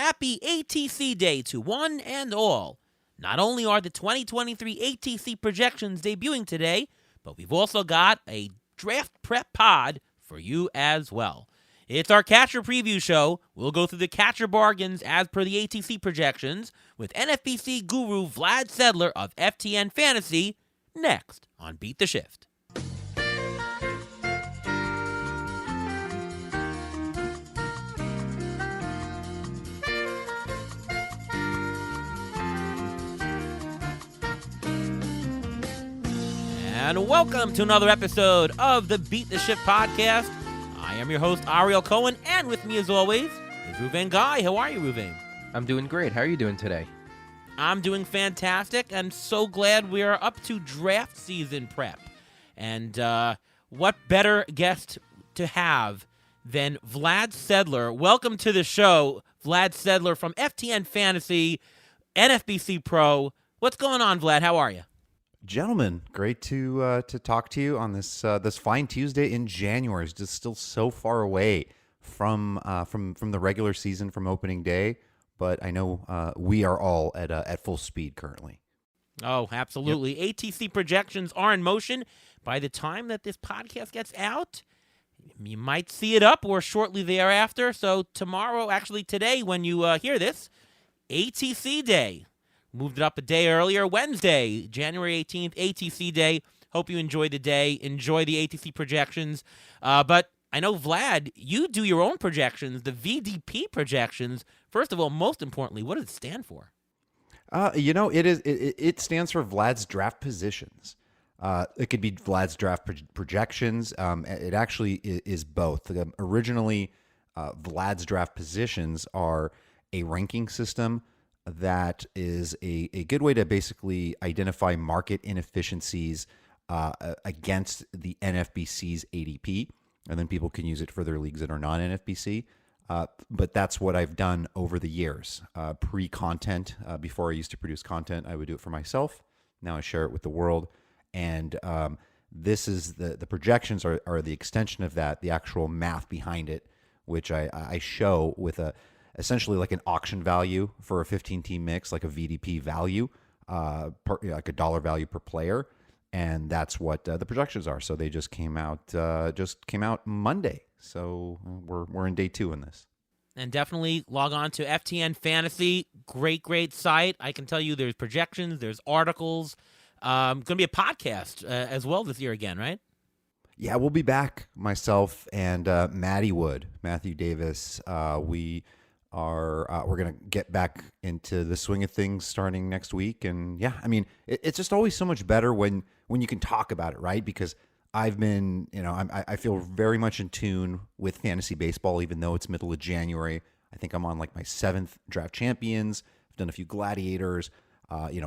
happy ATC Day to one and all. Not only are the 2023 ATC projections debuting today, but we've also got a draft prep pod for you as well. It's our catcher preview show. We'll go through the catcher bargains as per the ATC projections with NFBC guru Vlad Sedler of FTN Fantasy next on Beat the Shift. And welcome to another episode of the Beat the Shift podcast. I am your host, Ariel Cohen, and with me as always is Ruvain Guy. How are you, Ruvain? I'm doing great. How are you doing today? I'm doing fantastic. I'm so glad we are up to draft season prep. And what better guest to have than Vlad Sedler. Welcome to the show, Vlad Sedler from FTN Fantasy, NFBC Pro. What's going on, Vlad? How are you? Gentlemen, great to talk to you on this fine Tuesday in January. It's just still so far away from the regular season, from opening day, but I know we are all at full speed currently. Oh, absolutely. Yep. ATC projections are in motion. By the time that this podcast gets out, you might see it up or shortly thereafter. So tomorrow, actually today, when you hear this, ATC Day. Moved it up a day earlier, Wednesday, January 18th, ATC Day. Hope you enjoy the day, enjoy the ATC projections. But I know, Vlad, you do your own projections, the VDP projections. First of all, most importantly, what does it stand for? It stands for Vlad's draft positions. It could be Vlad's draft projections. It actually is both. Originally, Vlad's draft positions are a ranking system that is a good way to basically identify market inefficiencies against the NFBC's ADP, and then people can use it for their leagues that are non-NFBC. But that's what I've done over the years. Pre-content, before I used to produce content, I would do it for myself. Now I share it with the world, and this is the projections are the extension of that, the actual math behind it, which I show with essentially like an auction value for a 15-team mix, like a VDP value, like a dollar value per player, and that's what the projections are. So they just came out Monday. So we're in day 2 in this. And definitely log on to FTN Fantasy. Great site. I can tell you there's projections, there's articles. Going to be a podcast as well this year again, right? Yeah, we'll be back. Myself and Matthew Davis. We're going to get back into the swing of things starting next week. And yeah, I mean, it's just always so much better when you can talk about it, right? Because I've been, I feel very much in tune with fantasy baseball, even though it's middle of January. I think I'm on like my 7th draft champions. I've done a few gladiators,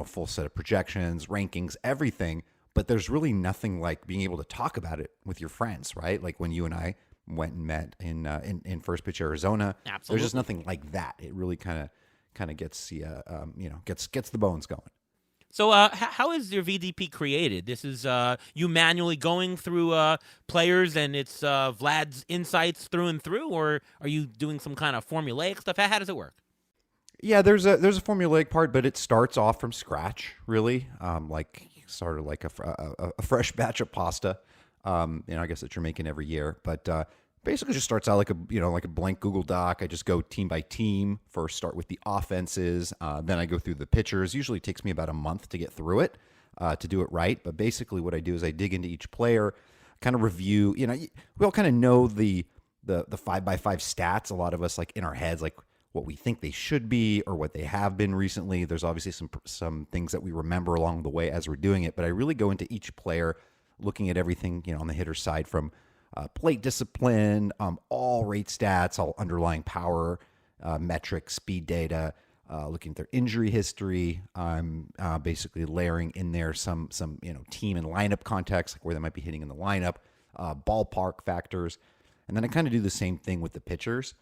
full set of projections, rankings, everything. But there's really nothing like being able to talk about it with your friends, right? Like when you and I went and met in First Pitch, Arizona. Absolutely. There's just nothing like that. It really kind of gets gets the bones going. So how is your VDP created? This is you manually going through players and it's Vlad's insights through and through, or are you doing some kind of formulaic stuff? How does it work? Yeah, there's a formulaic part, but it starts off from scratch, really, like sort of like a fresh batch of pasta. I guess that you're making every year, but basically just starts out like a blank Google Doc. I just go team by team. First, start with the offenses, then I go through the pitchers. Usually, it takes me about a month to get through it, to do it right. But basically, what I do is I dig into each player, kind of review. We all kind of know the 5x5 stats. A lot of us, like in our heads, like what we think they should be or what they have been recently. There's obviously some things that we remember along the way as we're doing it, but I really go into each player, looking at everything, on the hitter side from plate discipline, all rate stats, all underlying power metrics, speed data, looking at their injury history. I'm basically layering in there some team and lineup context, like where they might be hitting in the lineup, ballpark factors, and then I kind of do the same thing with the pitchers.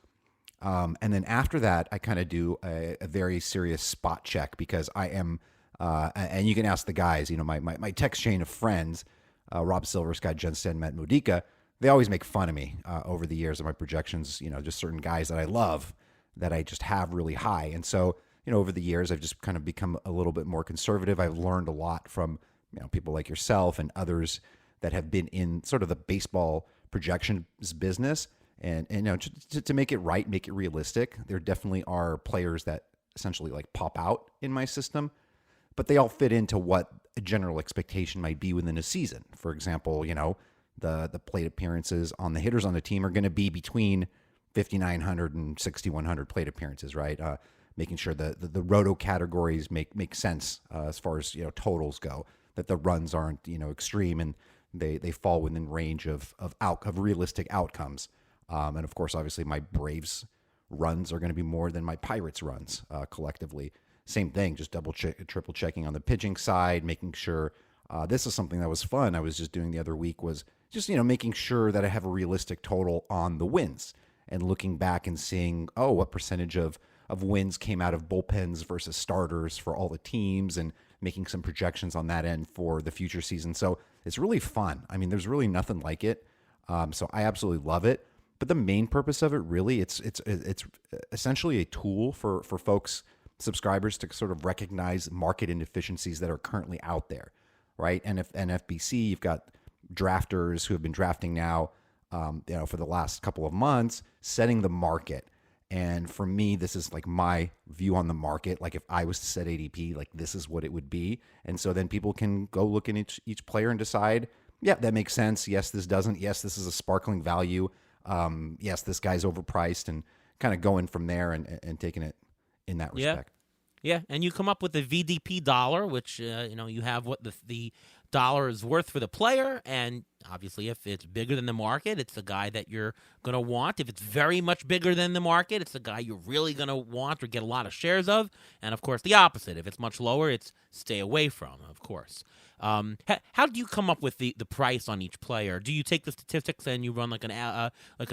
And then after that, I kind of do a very serious spot check because I am, and you can ask the guys, my text chain of friends, Rob Silver, Scott Jensen, Matt Modica, they always make fun of me over the years of my projections, just certain guys that I love. that I just have really high. And so, over the years, I've just kind of become a little bit more conservative. I've learned a lot from, people like yourself and others that have been in sort of the baseball projections business. And to make it right, make it realistic, there definitely are players that essentially like pop out in my system, but they all fit into what a general expectation might be within a season. For example, the plate appearances on the hitters on the team are going to be between 5,900 and 6,100 plate appearances, right? Making sure that the roto categories make sense as far as totals go, that the runs aren't extreme and they fall within range of realistic outcomes. And of course, obviously, my Braves runs are going to be more than my Pirates runs collectively. Same thing, just triple checking on the pitching side, making sure. This is something that was fun. I was just doing the other week was just making sure that I have a realistic total on the wins and looking back and seeing what percentage of wins came out of bullpens versus starters for all the teams and making some projections on that end for the future season. So it's really fun. I mean, there's really nothing like it. So I absolutely love it. But the main purpose of it, really, it's essentially a tool for folks, subscribers, to sort of recognize market inefficiencies that are currently out there, right? And if NFBC, you've got drafters who have been drafting now, for the last couple of months, setting the market. And for me, this is like my view on the market. Like if I was to set ADP, like this is what it would be. And so then people can go look at each player and decide, yeah, that makes sense. Yes, this doesn't. Yes, this is a sparkling value. Yes, this guy's overpriced, and kind of going from there and taking it in that respect. Yeah, and you come up with a VDP dollar, which you have what the dollar is worth for the player, and obviously if it's bigger than the market, it's the guy that you're going to want. If it's very much bigger than the market, it's the guy you're really going to want or get a lot of shares of, and of course the opposite. If it's much lower, it's stay away from, of course. How do you come up with the price on each player? Do you take the statistics and you run like an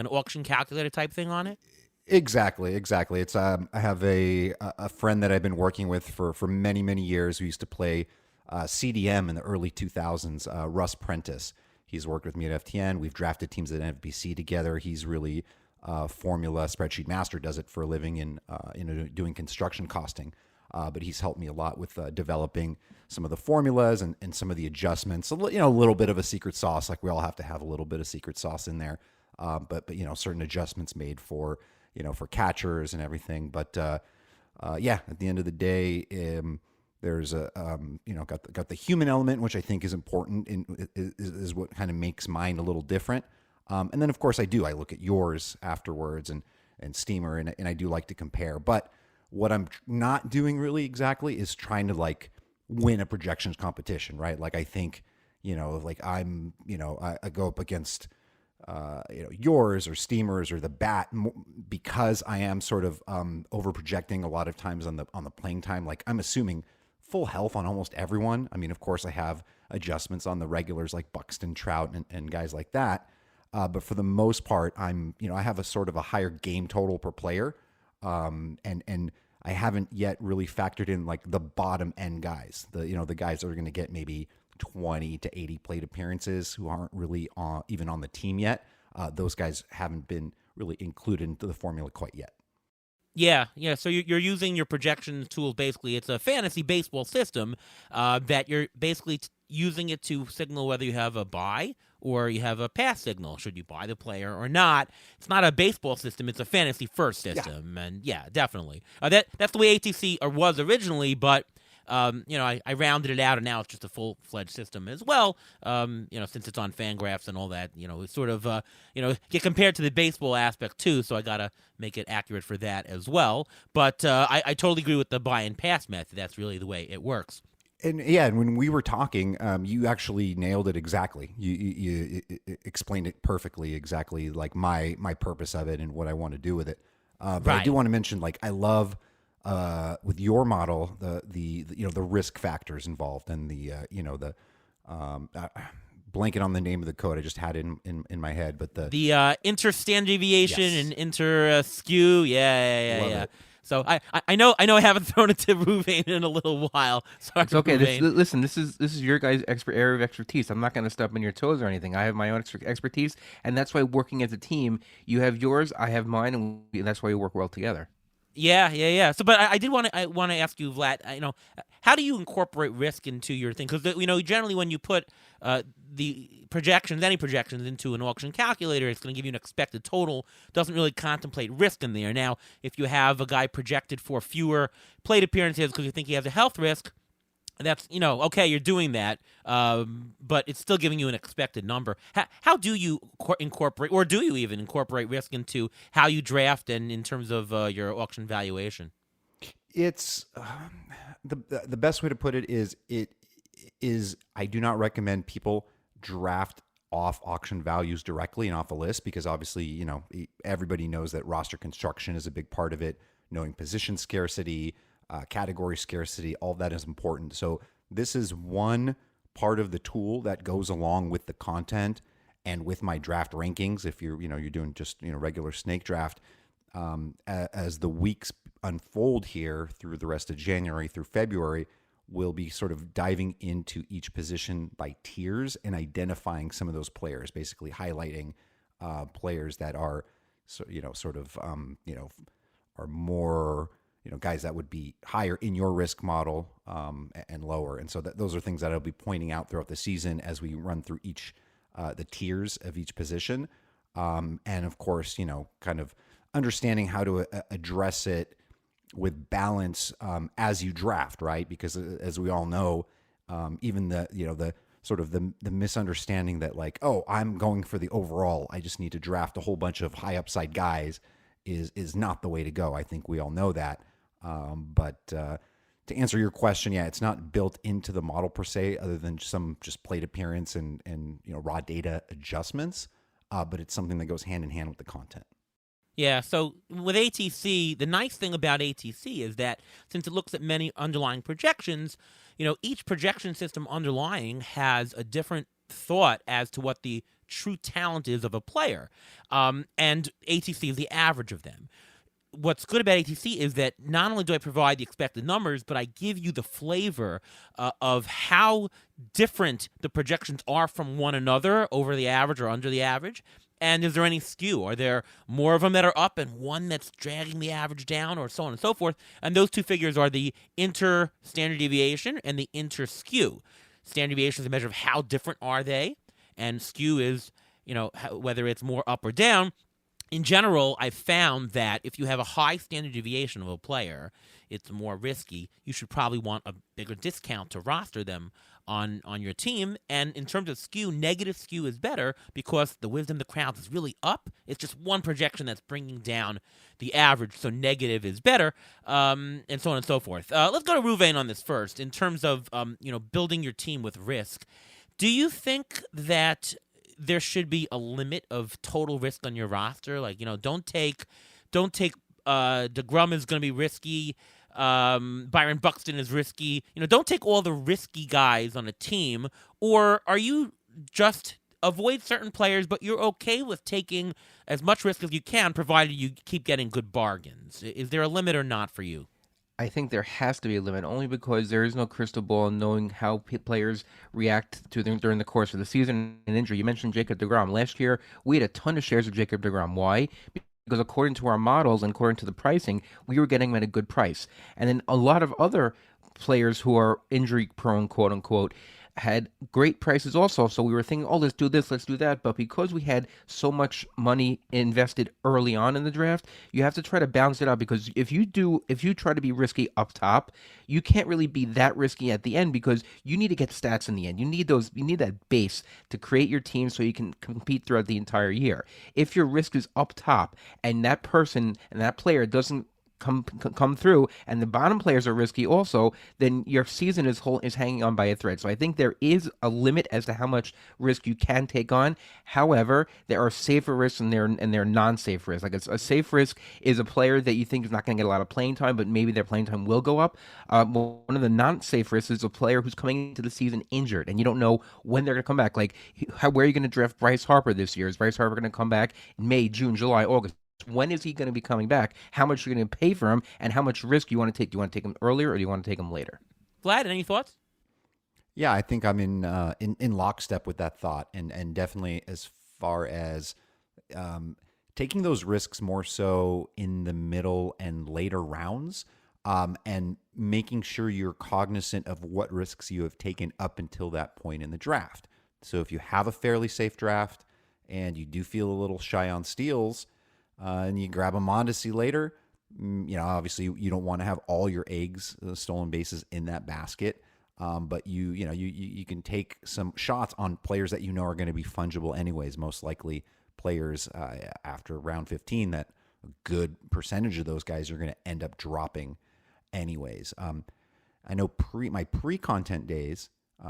auction calculator type thing on it? Exactly. It's I have a friend that I've been working with for many years who used to play CDM in the early 2000s. Russ Prentice. He's worked with me at FTN. We've drafted teams at NFBC together. He's really formula spreadsheet master. Does it for a living in doing construction costing. But he's helped me a lot with developing some of the formulas and some of the adjustments. A little bit of a secret sauce. Like we all have to have a little bit of secret sauce in there. But certain adjustments made for catchers and everything. But at the end of the day, there's got the human element, which I think is important and is what kind of makes mine a little different. And then of course I look at yours afterwards and Steamer, and I do like to compare. But what I'm not doing really exactly is trying to like win a projections competition, right? Like I think, I'm, I go up against, yours or Steamers or the bat because I am sort of over projecting a lot of times on the playing time. Like I'm assuming full health on almost everyone. I mean, of course I have adjustments on the regulars like Buxton, Trout, and guys like that. But for the most part, I have a sort of a higher game total per player. And I haven't yet really factored in like the bottom end guys, the guys that are going to get maybe 20 to 80 plate appearances who aren't really even on the team yet. Those guys haven't been really included into the formula quite yet. Yeah. So you're using your projection tool. Basically, it's a fantasy baseball system that you're basically using it to signal whether you have a buy or you have a pass signal. Should you buy the player or not? It's not a baseball system. It's a fantasy first system. Yeah. And yeah, definitely. That's the way ATC was originally, but I rounded it out, and now it's just a full-fledged system as well. Since it's on Fangraphs and all that, it's sort of get compared to the baseball aspect too. So I gotta make it accurate for that as well. But I totally agree with the buy and pass method. That's really the way it works. And when we were talking, you actually nailed it exactly. You explained it perfectly, exactly like my purpose of it and what I want to do with it. But right. I do want to mention, like, I love with your model the risk factors involved and the blanket on the name of the code. I just had it in my head, but the inter-stand deviation, yes, and inter-skew. Yeah. It. So I know I haven't thrown it to Ruvain in a little while. Sorry, it's okay. This is your guys' area of expertise. I'm not going to step on your toes or anything. I have my own expertise, and that's why working as a team, you have yours, I have mine, and that's why we work well together. Yeah. So, but I did want to ask you, Vlad. How do you incorporate risk into your thing? Because generally when you put the projections, any projections, into an auction calculator, it's going to give you an expected total. Doesn't really contemplate risk in there. Now, if you have a guy projected for fewer plate appearances because you think he has a health risk, that's okay, you're doing that, but it's still giving you an expected number. How do you incorporate, or do you even incorporate risk into how you draft and in terms of your auction valuation? It's the best way to put it is I do not recommend people draft off auction values directly and off a list, because obviously everybody knows that roster construction is a big part of it. Knowing position scarcity, category scarcity, all of that is important. So this is one part of the tool that goes along with the content and with my draft rankings. If you're doing just regular snake draft, as the weeks unfold here through the rest of January through February, we'll be sort of diving into each position by tiers and identifying some of those players, basically highlighting players that are are more guys that would be higher in your risk model, and lower. And so those are things that I'll be pointing out throughout the season as we run through each the tiers of each position, and of course kind of understanding how to address it with balance as you draft, right? Because as we all know, even the sort of the misunderstanding that like, oh, I'm going for the overall, I just need to draft a whole bunch of high upside guys is not the way to go. I think we all know that. But to answer your question, yeah, it's not built into the model per se, other than some just plate appearance and raw data adjustments. But it's something that goes hand in hand with the content. Yeah, so with ATC, the nice thing about ATC is that since it looks at many underlying projections, each projection system underlying has a different thought as to what the true talent is of a player. And ATC is the average of them. What's good about ATC is that not only do I provide the expected numbers, but I give you the flavor of how different the projections are from one another over the average or under the average. And is there any skew? Are there more of them that are up and one that's dragging the average down, or so on and so forth? And those two figures are the inter-standard deviation and the inter-skew. Standard deviation is a measure of how different are they, and skew is, whether it's more up or down. In general, I've found that if you have a high standard deviation of a player, it's more risky. You should probably want a bigger discount to roster them on your team. And in terms of skew, negative skew is better because the wisdom of the crowd is really up. It's just one projection that's bringing down the average, so negative is better, and so on and so forth. Let's go to Ruvain on this first. In terms of building your team with risk, do you think that there should be a limit of total risk on your roster? Like, don't take DeGrom is going to be risky. Byron Buxton is risky. Don't take all the risky guys on a team. Or are you just avoid certain players, but you're okay with taking as much risk as you can, provided you keep getting good bargains? Is there a limit or not for you? I think there has to be a limit, only because there is no crystal ball in knowing how players react to them during the course of the season and injury. You mentioned Jacob deGrom. Last year, we had a ton of shares of Jacob deGrom. Why? Because according to our models and according to the pricing, we were getting him at a good price. And then a lot of other players who are injury prone, quote unquote, had great prices also. So we were thinking, oh, let's do this, let's do that. But because we had so much money invested early on in the draft, you have to try to balance it out, because if you try to be risky up top, you can't really be that risky at the end, because you need to get stats in the end. You need that base to create your team so you can compete throughout the entire year. If your risk is up top and that person and that player doesn't come through, and the bottom players are risky also, then your season is hanging on by a thread. So I think there is a limit as to how much risk you can take on. However, there are safer risks and there are non-safe risks. Like a safe risk is a player that you think is not going to get a lot of playing time, but maybe their playing time will go up. One of the non-safe risks is a player who's coming into the season injured, and you don't know when they're going to come back. Like, where are you going to draft Bryce Harper this year? Is Bryce Harper going to come back in May, June, July, August? When is he going to be coming back? How much you're going to pay for him, and how much risk you want to take? Do you want to take him earlier, or do you want to take him later? Vlad, any thoughts? Yeah, I think I'm in lockstep with that thought, and definitely as far as taking those risks more so in the middle and later rounds, and making sure you're cognizant of what risks you have taken up until that point in the draft. So if you have a fairly safe draft and you do feel a little shy on steals, and you grab a Mondesi later, obviously you don't want to have all your eggs, stolen bases in that basket. But you can take some shots on players that are going to be fungible anyways, most likely players after round 15 that a good percentage of those guys are going to end up dropping anyways. I know my pre-content days,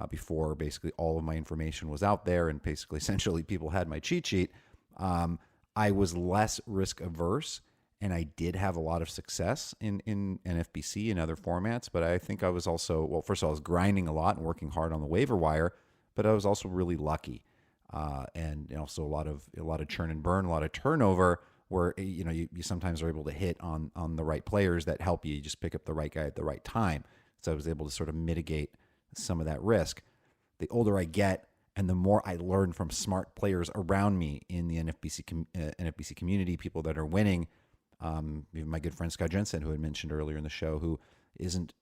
before basically all of my information was out there and basically essentially people had my cheat sheet, I was less risk averse, and I did have a lot of success in NFBC and other formats. But I think I was also, well, first of all, I was grinding a lot and working hard on the waiver wire, but I was also really lucky, and also a lot of churn and burn, a lot of turnover, where you sometimes are able to hit on the right players that help you. You just pick up the right guy at the right time. So I was able to sort of mitigate some of that risk. The older I get, and the more I learn from smart players around me in the NFBC community, people that are winning. Even my good friend Scott Jensen, who I mentioned earlier in the show, who isn't,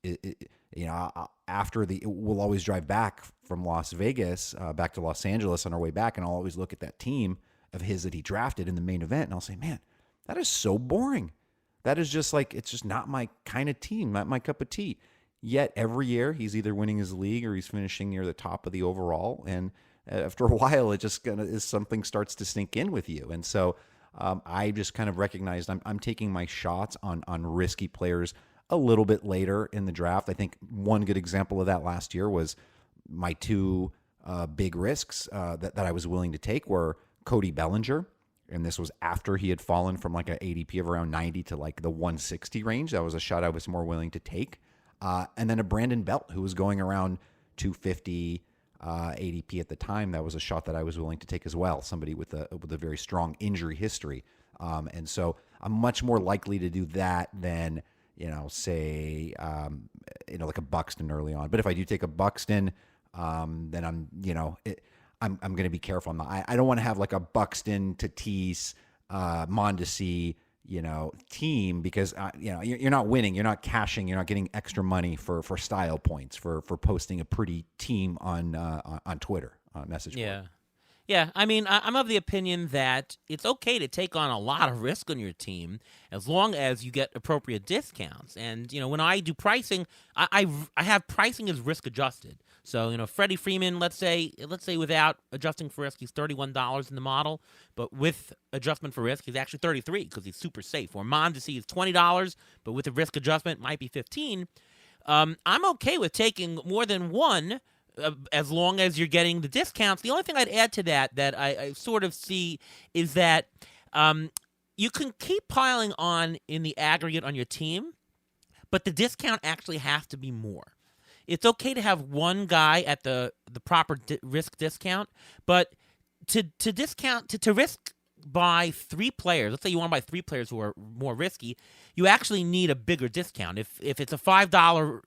after we'll always drive back from Las Vegas back to Los Angeles on our way back, and I'll always look at that team of his that he drafted in the main event, and I'll say, man, that is so boring. That is just like, it's just not my kind of team, not my cup of tea. Yet every year he's either winning his league or he's finishing near the top of the overall. And after a while, it just something starts to sink in with you. And so I just kind of recognized I'm taking my shots on risky players a little bit later in the draft. I think one good example of that last year was my two big risks that I was willing to take were Cody Bellinger. And this was after he had fallen from like an ADP of around 90 to like the 160 range. That was a shot I was more willing to take. And then a Brandon Belt, who was going around 250 ADP at the time. That was a shot that I was willing to take as well. Somebody with a very strong injury history. And so I'm much more likely to do that than, say, like a Buxton early on. But if I do take a Buxton, then I'm going to be careful. I don't want to have like a Buxton, Tatis, Mondesi, team, because you're not winning, you're not cashing, you're not getting extra money for style points for posting a pretty team on Twitter, message board. Yeah, I mean, I'm of the opinion that it's okay to take on a lot of risk on your team as long as you get appropriate discounts. And, when I do pricing, I have pricing as risk adjusted. So, Freddie Freeman, let's say without adjusting for risk, he's $31 in the model, but with adjustment for risk, he's actually $33 because he's super safe. Or Mondesi is $20, but with a risk adjustment, might be $15. I'm okay with taking more than one, as long as you're getting the discounts. The only thing I'd add to that I sort of see is that you can keep piling on in the aggregate on your team, but the discount actually has to be more. It's okay to have one guy at the proper risk discount, but to risk buy three players, let's say you want to buy three players who are more risky, you actually need a bigger discount. If it's a $5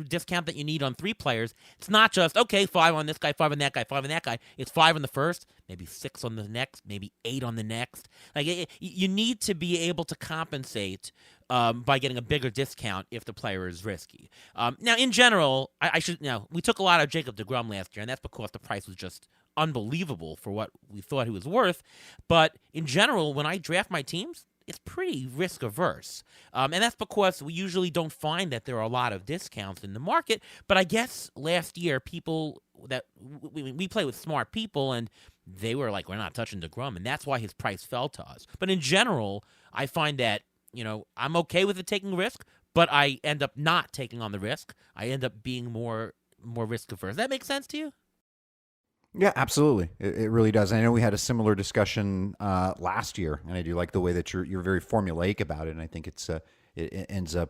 discount that you need on three players, it's not just, okay, 5 on this guy, 5 on that guy, 5 on that guy. It's 5 on the first, maybe 6 on the next, maybe 8 on the next. You need to be able to compensate by getting a bigger discount if the player is risky. Now, in general, we took a lot of Jacob deGrom last year, and that's because the price was just unbelievable for what we thought he was worth. But in general, when I draft my teams, it's pretty risk averse. And that's because we usually don't find that there are a lot of discounts in the market. But I guess last year, people that we play with smart people, and they were like, we're not touching deGrom, and that's why his price fell to us. But in general, I find that, I'm okay with it taking risk, but I end up not taking on the risk. I end up being more risk averse. Does that make sense to you? Yeah, absolutely. It really does. I know we had a similar discussion last year, and I do like the way that you're very formulaic about it. And I think it ends up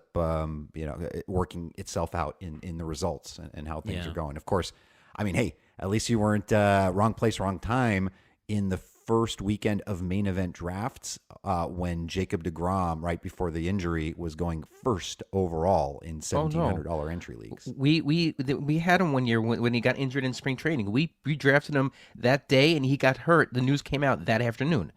working itself out in the results and how things are going. Of course, I mean, hey, at least you weren't wrong place, wrong time in the first weekend of main event drafts when Jacob deGrom, right before the injury, was going first overall in $1,700 entry leagues. We had him one year when he got injured in spring training. We drafted him that day, and he got hurt. The news came out that afternoon.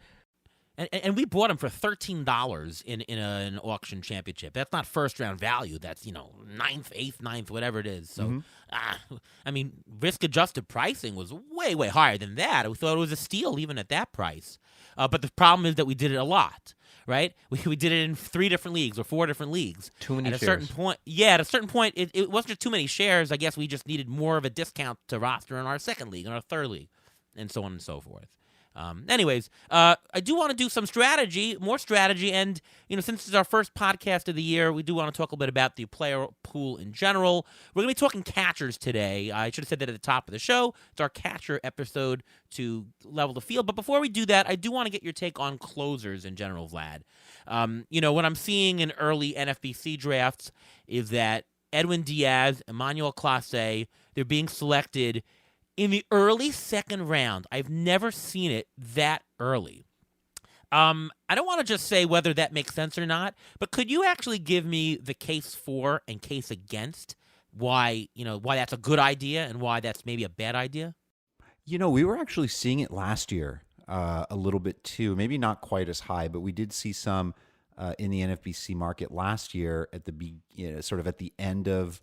And we bought him for $13 in an auction championship. That's not first round value. That's ninth, eighth, ninth, whatever it is. So, I mean, risk adjusted pricing was way higher than that. We thought it was a steal even at that price. But the problem is that we did it a lot, right? We did it in 3 different leagues or 4 different leagues. Too many shares. At a certain point, it wasn't just too many shares. I guess we just needed more of a discount to roster in our second league and our third league, and so on and so forth. Anyways, I do want to do some more strategy, and since it's our first podcast of the year, we do want to talk a bit about the player pool in general. We're going to be talking catchers today. I should have said that at the top of the show. It's our catcher episode to level the field. But before we do that, I do want to get your take on closers in general, Vlad. What I'm seeing in early NFBC drafts is that Edwin Diaz, Emmanuel Clase, they're being selected in the early second round. I've never seen it that early. I don't want to just say whether that makes sense or not, but could you actually give me the case for and case against why that's a good idea and why that's maybe a bad idea? We were actually seeing it last year a little bit too. Maybe not quite as high, but we did see some in the NFBC market last year at sort of at the end of.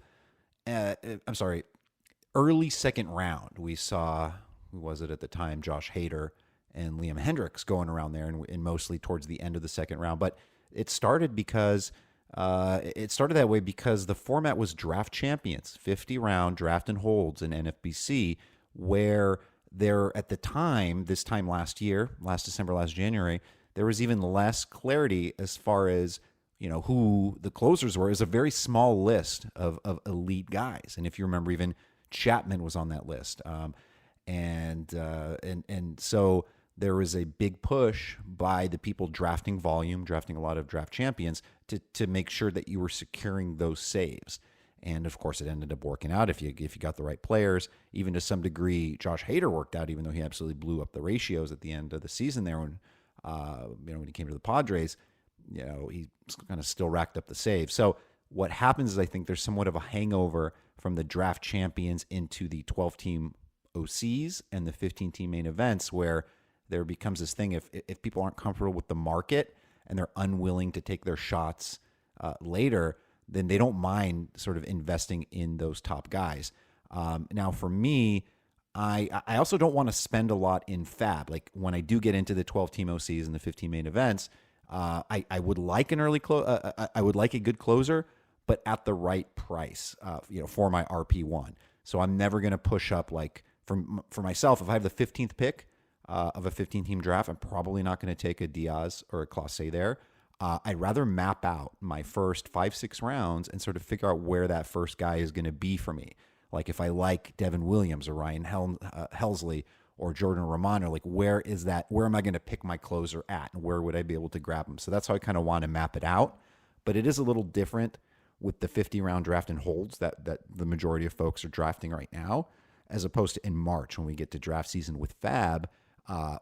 Early second round, we saw, who was it at the time, Josh Hader and Liam Hendricks going around there, and mostly towards the end of the second round. But it started that way because the format was draft champions, 50-round draft and holds in NFBC, where there at the time, this time last year, last December, last January, there was even less clarity as far as who the closers were. It was a very small list of elite guys, and if you remember, even Chapman was on that list, and so there was a big push by the people drafting a lot of draft champions to make sure that you were securing those saves. And of course, it ended up working out if you got the right players. Even to some degree, Josh Hader worked out, even though he absolutely blew up the ratios at the end of the season there when he came to the Padres. He kind of still racked up the saves. So what happens is I think there's somewhat of a hangover from the draft champions into the 12-team OCs and the 15-team main events, where there becomes this thing, if people aren't comfortable with the market and they're unwilling to take their shots later, then they don't mind sort of investing in those top guys. Now, for me, I also don't want to spend a lot in fab. Like when I do get into the 12-team OCs and the 15 main events, I would like an early I would like a good closer, but at the right price, for my RP1. So I'm never going to push up for myself. If I have the 15th pick of a 15-team draft, I'm probably not going to take a Diaz or a Clase there. I'd rather map out my first 5-6 rounds and sort of figure out where that first guy is going to be for me. Like if I like Devin Williams or Ryan Helsley or Jordan Romano, where am I going to pick my closer at, and where would I be able to grab him? So that's how I kind of want to map it out. But it is a little different with the 50-round draft and holds that the majority of folks are drafting right now, as opposed to in March when we get to draft season with Fab,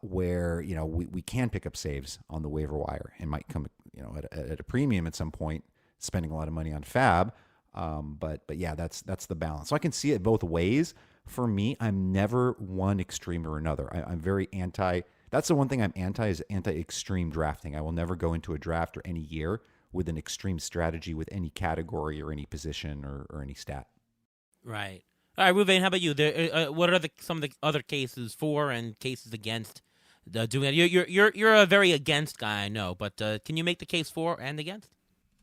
where we can pick up saves on the waiver wire and might come at a premium at some point, spending a lot of money on Fab. But yeah, that's the balance. So I can see it both ways. For me, I'm never one extreme or another. I'm very anti. That's the one thing I'm is anti-extreme drafting. I will never go into a draft or any year with an extreme strategy with any category or any position or any stat. Right. All right, Ruvain, how about you? What are some of the other cases for and cases against doing that? You're a very against guy, I know, but can you make the case for and against?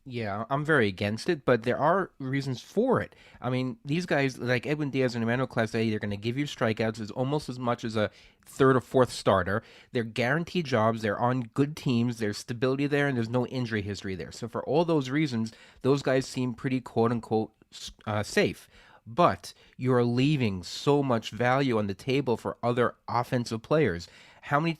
Yeah, I'm very against it, but there are reasons for it. I mean, these guys, like Edwin Diaz and Emmanuel Clase, they're going to give you strikeouts as almost as much as a third or fourth starter. They're guaranteed jobs. They're on good teams. There's stability there, and there's no injury history there. So for all those reasons, those guys seem pretty quote-unquote safe. But you're leaving so much value on the table for other offensive players. How many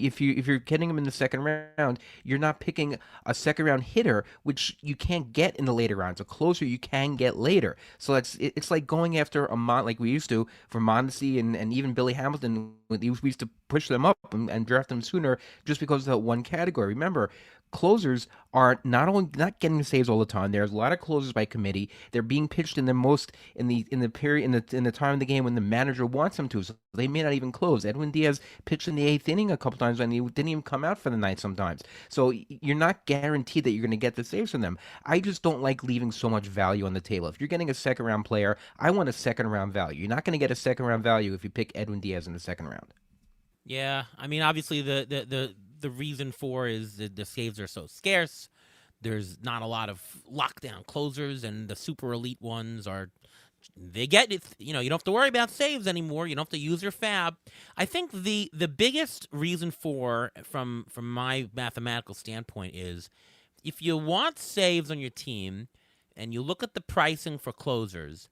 if you're getting them in the second round, you're not picking a second round hitter, which you can't get in the later rounds. A closer you can get later. So it's like going after like we used to for Mondesi and even Billy Hamilton. We used to push them up and draft them sooner just because of that one category. Remember, closers are not only not getting saves all the time. There's a lot of closers by committee. They're being pitched in the period in the time of the game when the manager wants them to. So they may not even close. Edwin Diaz pitched in the eighth inning a couple times and he didn't even come out for the ninth sometimes. So you're not guaranteed that you're going to get the saves from them. I just don't like leaving so much value on the table. If you're getting a second round player, I want a second round value. You're not going to get a second round value if you pick Edwin Diaz in the second round. Yeah, I mean, obviously the reason for is that the saves are so scarce. There's not a lot of lockdown closers, and the super elite ones they get it. You know, you don't have to worry about saves anymore. You don't have to use your fab. I think the biggest reason from my mathematical standpoint is if you want saves on your team, and you look at the pricing for closers.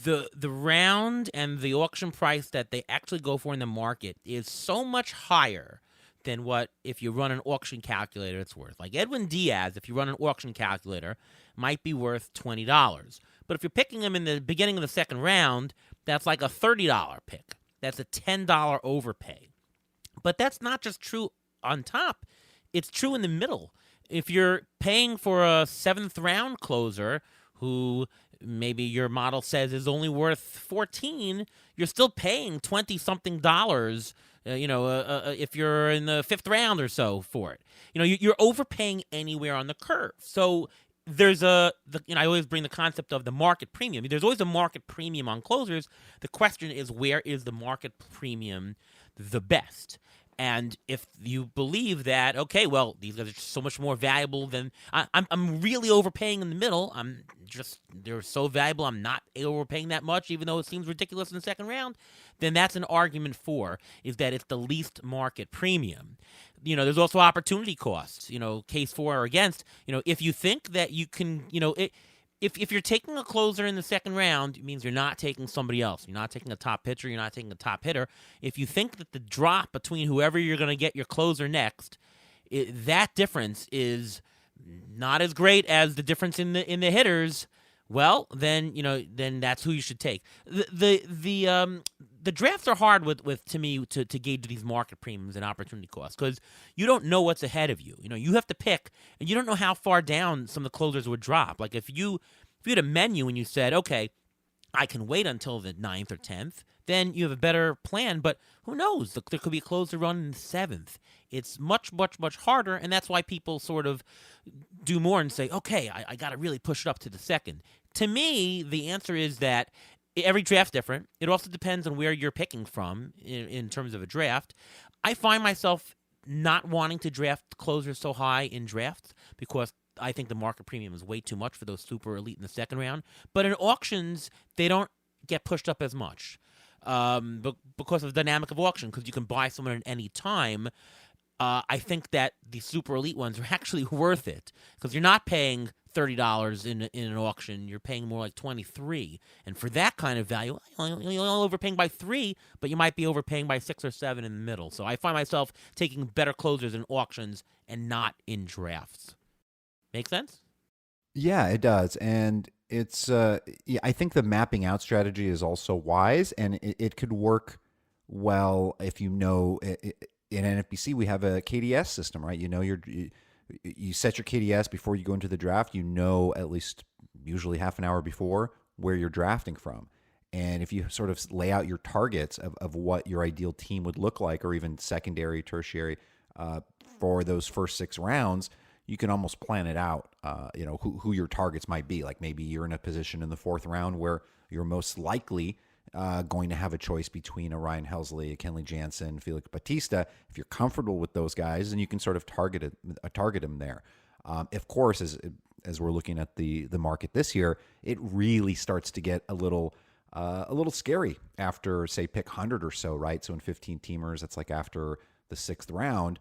The round and the auction price that they actually go for in the market is so much higher than what if you run an auction calculator it's worth. Like Edwin Diaz, if you run an auction calculator, might be worth $20. But if you're picking him in the beginning of the second round, that's like a $30 pick. That's a $10 overpay. But that's not just true on top. It's true in the middle. If you're paying for a seventh round closer who maybe your model says is only worth 14, you're still paying 20-something dollars, if you're in the fifth round or so for it. You know, you're overpaying anywhere on the curve. So there's I always bring the concept of the market premium. There's always a market premium on closers. The question is, where is the market premium the best? And if you believe that, okay, well, these guys are so much more valuable than I'm really overpaying in the middle. They're so valuable. I'm not overpaying that much, even though it seems ridiculous in the second round. Then that's an argument is that it's the least market premium. You know, there's also opportunity costs. You know, case for or against. You know, if you think that you can, If you're taking a closer in the second round, it means you're not taking somebody else. You're not taking a top pitcher. You're not taking a top hitter. If you think that the drop between whoever you're going to get your closer next, that difference is not as great as the difference in the hitters, well, then that's who you should take. The drafts are hard to me to gauge these market premiums and opportunity costs because you don't know what's ahead of you. You know, you have to pick, and you don't know how far down some of the closers would drop. Like if you had a menu and you said, okay, I can wait until the 9th or 10th, then you have a better plan. But who knows? There could be a closer run in the 7th. It's much, much, much harder, and that's why people sort of do more and say, okay, I got to really push it up to the second. To me, the answer is that every draft's different. It also depends on where you're picking from in terms of a draft. I find myself not wanting to draft closers so high in drafts because I think the market premium is way too much for those super elite in the second round. But in auctions, they don't get pushed up as much because of the dynamic of auction, because you can buy someone at any time. I think that the super elite ones are actually worth it because you're not paying $30 in an auction. You're paying more like $23, and for that kind of value, you're only overpaying by $3, but you might be overpaying by $6 or $7 in the middle. So I find myself taking better closers in auctions and not in drafts. Make sense? Yeah, it does, and it's I think the mapping out strategy is also wise, and it could work well if you know. In NFBC, we have a KDS system, right? You know, you set your KDS before you go into the draft. You know, at least usually half an hour before where you're drafting from. And if you sort of lay out your targets of what your ideal team would look like, or even secondary, tertiary, for those first 6 rounds, you can almost plan it out, who your targets might be. Like maybe you're in a position in the 4th round where you're most likely going to have a choice between a Ryan Helsley, a Kenley Jansen, Felix Bautista. If you're comfortable with those guys, then you can sort of target them there. Of course, as we're looking at the market this year, it really starts to get a little scary after, say, pick 100 or so, right? So in 15 teamers, it's like after the 6th round.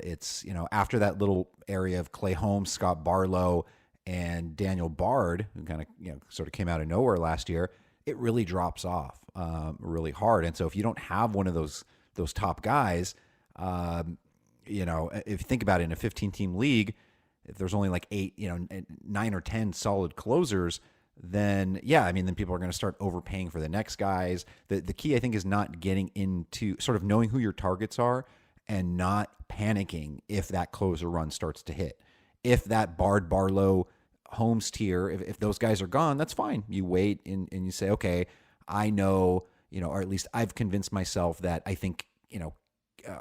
It's after that little area of Clay Holmes, Scott Barlow, and Daniel Bard, who kind of sort of came out of nowhere last year. It really drops off really hard. And so if you don't have one of those top guys, if you think about it, in a 15-team league, if there's only like 9 or 10 solid closers, then then people are going to start overpaying for the next guys. The key, I think, is not getting into sort of knowing who your targets are and not panicking if that closer run starts to hit. If that Bard, Barlow, Holmes tier, if those guys are gone, that's fine. You wait and you say, okay, I know, or at least I've convinced myself that I think,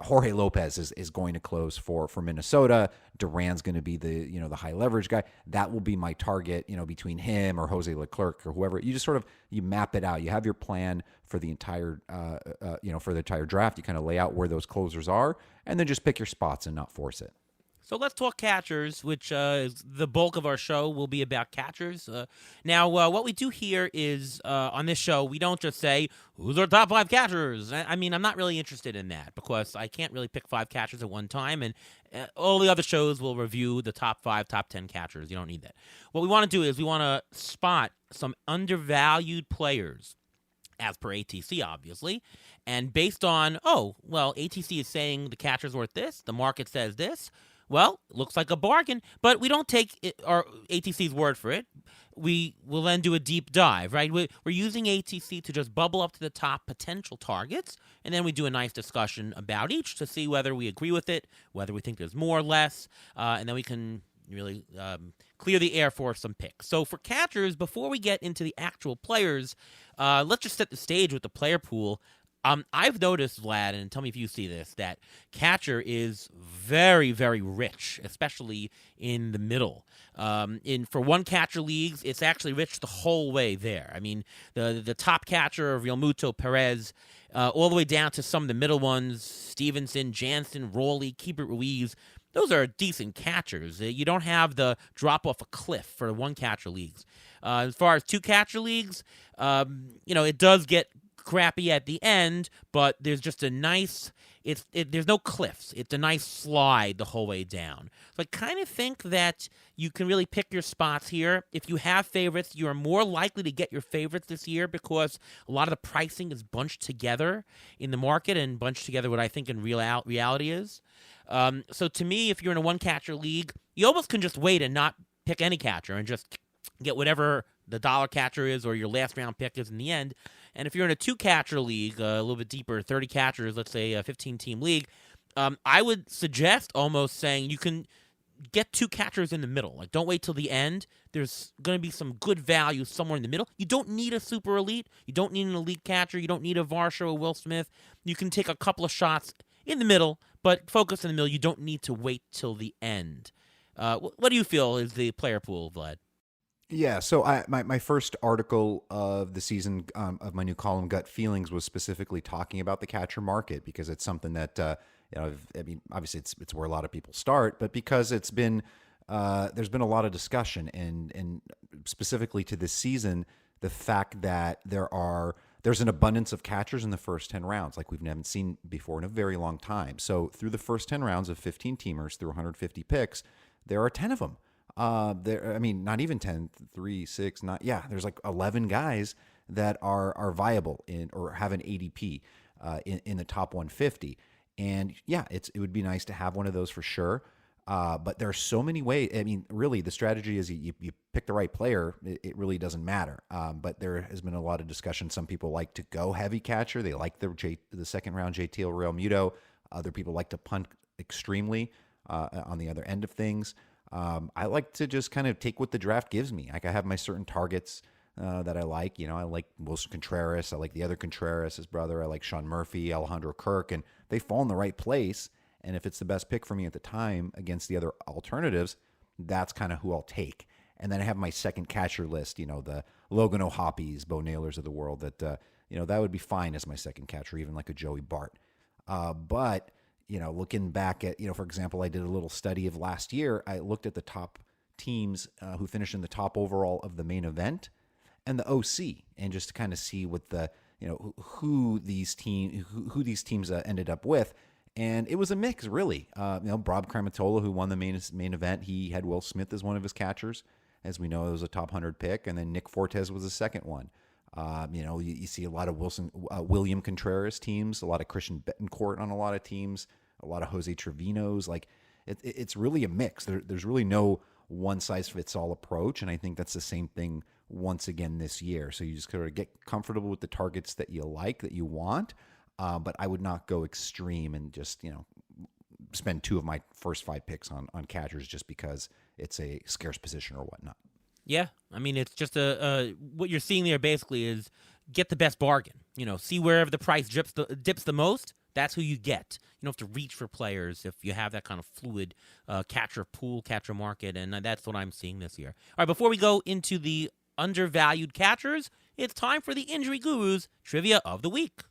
Jorge Lopez is going to close for Minnesota. Duran's going to be the high leverage guy. That will be my target, between him or Jose Leclerc or whoever. You just sort of, you map it out. You have your plan for the entire, for the entire draft. You kind of lay out where those closers are, and then just pick your spots and not force it. So let's talk catchers, which is the bulk of our show will be about catchers. Now, what we do here is on this show, we don't just say, who's our top 5 catchers? I mean, I'm not really interested in that because I can't really pick 5 catchers at one time, and all the other shows will review the top 5, top 10 catchers. You don't need that. What we want to do is we want to spot some undervalued players, as per ATC, obviously. And based on, ATC is saying the catcher's worth this, the market says this. Well, looks like a bargain, but we don't take our ATC's word for it. We will then do a deep dive, right? We're using ATC to just bubble up to the top potential targets, and then we do a nice discussion about each to see whether we agree with it, whether we think there's more or less, and then we can really clear the air for some picks. So for catchers, before we get into the actual players, let's just set the stage with the player pool. I've noticed, Vlad, and tell me if you see this, that catcher is very, very rich, especially in the middle. For one catcher leagues, it's actually rich the whole way there. I mean, the top catcher, Real Muto, Perez, all the way down to some of the middle ones, Stevenson, Jansen, Rowley, Keibert Ruiz. Those are decent catchers. You don't have the drop off a cliff for one catcher leagues. As far as two catcher leagues, it does get crappy at the end, but there's just a nice, there's no cliffs. It's a nice slide the whole way down. So I kind of think that you can really pick your spots here. If you have favorites, you're more likely to get your favorites this year because a lot of the pricing is bunched together in the market and bunched together what I think in reality is. So to me, if you're in a one-catcher league, you almost can just wait and not pick any catcher and just get whatever the dollar catcher is or your last round pick is in the end. And if you're in a 2-catcher league, a little bit deeper, 30 catchers, let's say a 15-team league, I would suggest almost saying you can get 2 catchers in the middle. Like, don't wait till the end. There's going to be some good value somewhere in the middle. You don't need a super elite. You don't need an elite catcher. You don't need a Varsho or Will Smith. You can take a couple of shots in the middle, but focus in the middle. You don't need to wait till the end. What do you feel is the player pool, Vlad? Yeah, so my first article of the season of my new column, Gut Feelings, was specifically talking about the catcher market because it's something that obviously it's where a lot of people start, but because it's been there's been a lot of discussion and specifically to this season, the fact that there's an abundance of catchers in the first 10 rounds like we've never seen before in a very long time. So through the first 10 rounds of 15 teamers through 150 picks, there are 10 of them. Not even 10, 3, 6, 9. Yeah, there's like 11 guys that are viable or have an ADP in the top 150. And yeah, it would be nice to have one of those for sure. But there are so many ways. I mean, really, the strategy is you pick the right player. It really doesn't matter. But there has been a lot of discussion. Some people like to go heavy catcher. They like the second round JT or Real Muto. Other people like to punt extremely on the other end of things. I like to just kind of take what the draft gives me. Like I have my certain targets that I like. I like Wilson Contreras. I like the other Contreras, his brother. I like Sean Murphy, Alejandro Kirk, and they fall in the right place. And if it's the best pick for me at the time against the other alternatives, that's kind of who I'll take. And then I have my second catcher list. The Logan O'Hoppes, Bo Nailers of the world. That would be fine as my second catcher, even like a Joey Bart. But looking back at, for example, I did a little study of last year. I looked at the top teams who finished in the top overall of the main event and the OC, and just to kind of see what the, who these teams ended up with. And it was a mix, really. Bob Cramatola, who won the main event, he had Will Smith as one of his catchers. As we know, it was a top 100 pick. And then Nick Fortes was the second one. You see a lot of William Contreras teams, a lot of Christian Betancourt on a lot of teams, a lot of Jose Trivinos. Like it's really a mix. There's really no one size fits all approach. And I think that's the same thing once again this year. So you just gotta get comfortable with the targets that you like, that you want. But I would not go extreme and just, spend 2 of my first 5 picks on catchers just because it's a scarce position or whatnot. Yeah, I mean, it's just what you're seeing there basically is get the best bargain. See wherever the price dips the most. That's who you get. You don't have to reach for players if you have that kind of fluid catcher pool, catcher market, and that's what I'm seeing this year. All right, before we go into the undervalued catchers, it's time for the Injury Gurus Trivia of the Week.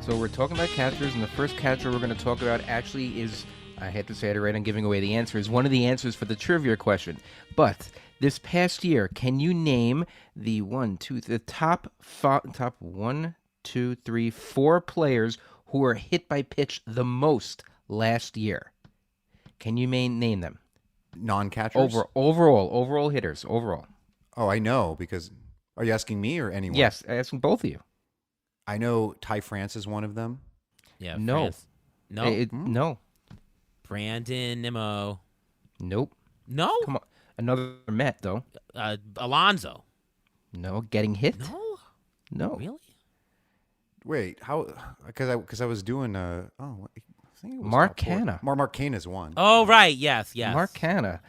So we're talking about catchers, and the first catcher we're going to talk about actually is, I had to say it right, I'm giving away the answer, is one of the answers for the trivia question. But this past year, can you name the top 4 players who were hit by pitch the most last year? Can you name them? Non-catchers? Overall hitters, overall. Oh, I know, because are you asking me or anyone? Yes, asking both of you. I know Ty France is one of them. Yeah, No. France. No. No. Brandon Nimmo. Nope. No? Come on. Another Met, though. Alonso. No. Getting hit? No. Really? Wait, how? Because I was doing I think it was Mark top 4. Canha. Mark Canha's one. Oh, right. Yes. Mark Canha.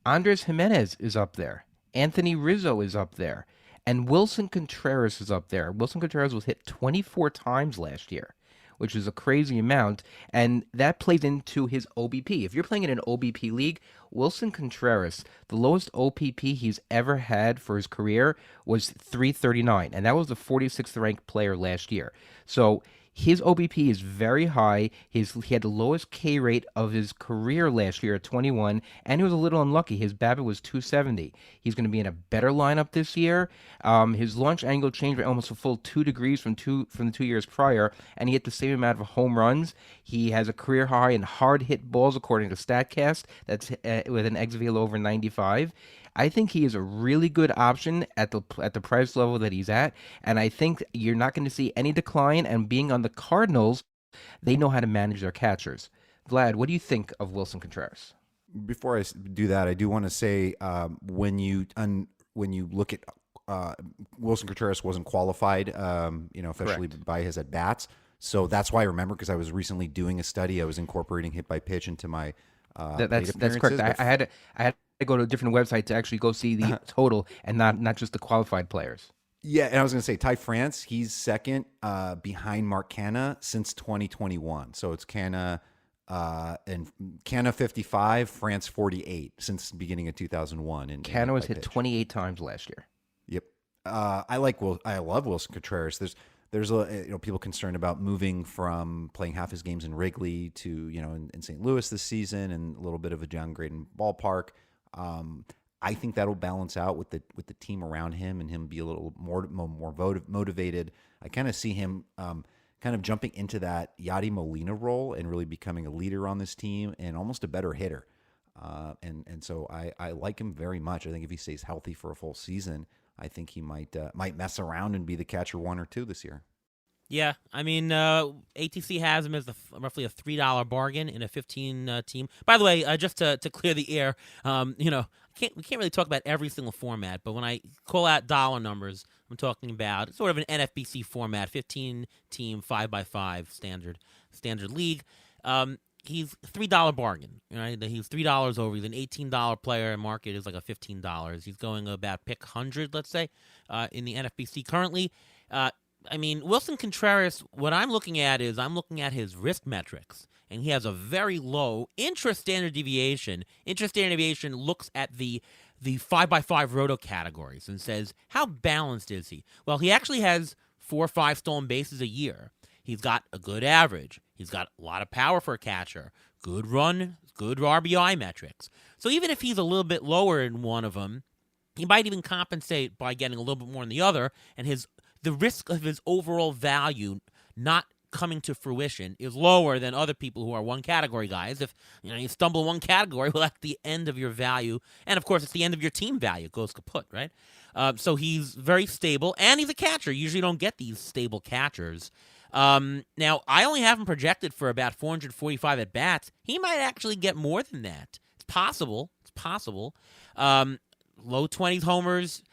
Andres Jimenez is up there. Anthony Rizzo is up there. And Wilson Contreras is up there. Wilson Contreras was hit 24 times last year, which is a crazy amount, and that plays into his OBP. If you're playing in an OBP league, Wilson Contreras, the lowest OPP he's ever had for his career was 339, and that was the 46th ranked player last year. So his OBP is very high. He had the lowest K rate of his career last year at 21, and he was a little unlucky. His BABIP was 270. He's going to be in a better lineup this year. His launch angle changed by almost a full 2 degrees from the 2 years prior, and he hit the same amount of home runs. He has a career high in hard hit balls according to StatCast. That's with an xVL over 95. I think he is a really good option at the price level that he's at, and I think you're not going to see any decline. And being on the Cardinals, they know how to manage their catchers. Vlad, what do you think of Wilson Contreras? Before I do that, I do want to say when you look at Wilson Contreras wasn't qualified, officially by his at bats. So that's why I remember, because I was recently doing a study. I was incorporating hit by pitch into my that's correct. I had to go to a different website to actually go see the total and not just the qualified players. Yeah, and I was going to say Ty France, he's second behind Mark Canha since 2021. So it's Canha and Canha 55, France 48 since the beginning of 2001. And Canha was hit 28 times last year. Yep. I love Wilson Contreras. There's people concerned about moving from playing half his games in Wrigley to in St. Louis this season, and a little bit of a downgrade in ballpark. I think that'll balance out with the team around him, and him be a little more motivated. I kind of see him kind of jumping into that Yadi Molina role and really becoming a leader on this team and almost a better hitter. And so I like him very much. I think if he stays healthy for a full season, I think he might mess around and be the catcher 1 or 2 this year. Yeah, I mean, ATC has him as roughly a $3 bargain in a 15 team. By the way, just to clear the air, we can't really talk about every single format, but when I call out dollar numbers, I'm talking about sort of an NFBC format, 15 team 5x5 standard league. He's $3 bargain, right? He's $3 over. He's an $18 player. Market is like a $15. He's going about pick 100, let's say, in the NFBC currently. I mean, Wilson Contreras, what I'm looking at is I'm looking at his risk metrics, and he has a very low intra-standard deviation. Intra-standard deviation looks at the 5x5 roto categories and says, how balanced is he? Well, he actually has 4 or 5 stolen bases a year. He's got a good average. He's got a lot of power for a catcher. Good run, good RBI metrics. So even if he's a little bit lower in one of them, he might even compensate by getting a little bit more in the other, and the risk of his overall value not coming to fruition is lower than other people who are one category guys. If you stumble in one category, well, that's the end of your value, and of course, it's the end of your team value. It goes kaput, right? So he's very stable, and he's a catcher. You usually don't get these stable catchers. Now, I only have him projected for about 445 at bats. He might actually get more than that. It's possible. Low 20s homers.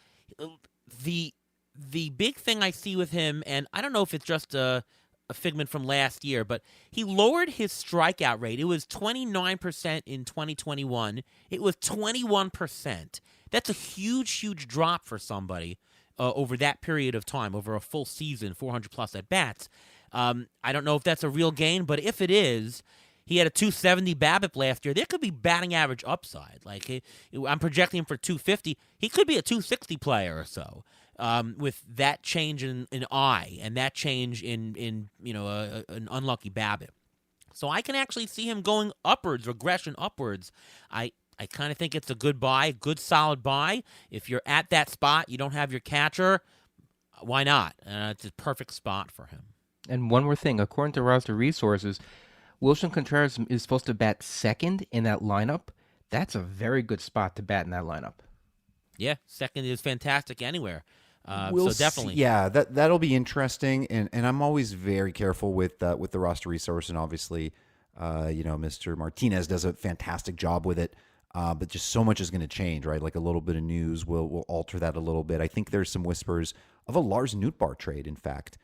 The big thing I see with him, and I don't know if it's just a a figment from last year, but he lowered his strikeout rate. It was 29% in 2021. It was 21%. That's a huge drop for somebody over that period of time, over a full season, 400-plus at-bats. I don't know if that's a real gain, but if it is, he had a 270 BABIP last year. There could be batting average upside. Like I'm projecting him for 250. He could be a 260 player or so with that change in eye and that change in an unlucky BABIP. So I can actually see him going upwards, regression upwards. I kind of think it's a good buy, good solid buy. If you're at that spot, you don't have your catcher, why not? It's a perfect spot for him. And one more thing, according to roster resources, Wilson Contreras is supposed to bat second in that lineup. That's a very good spot to bat in that lineup. Yeah, second is fantastic anywhere. We'll so definitely, see. Yeah, that'll be interesting. And I'm always very careful with the roster resource, and obviously, Mr. Martinez does a fantastic job with it. But just so much is going to change, right? Like a little bit of news will alter that a little bit. I think there's some whispers of a Lars Nootbaar trade, in fact.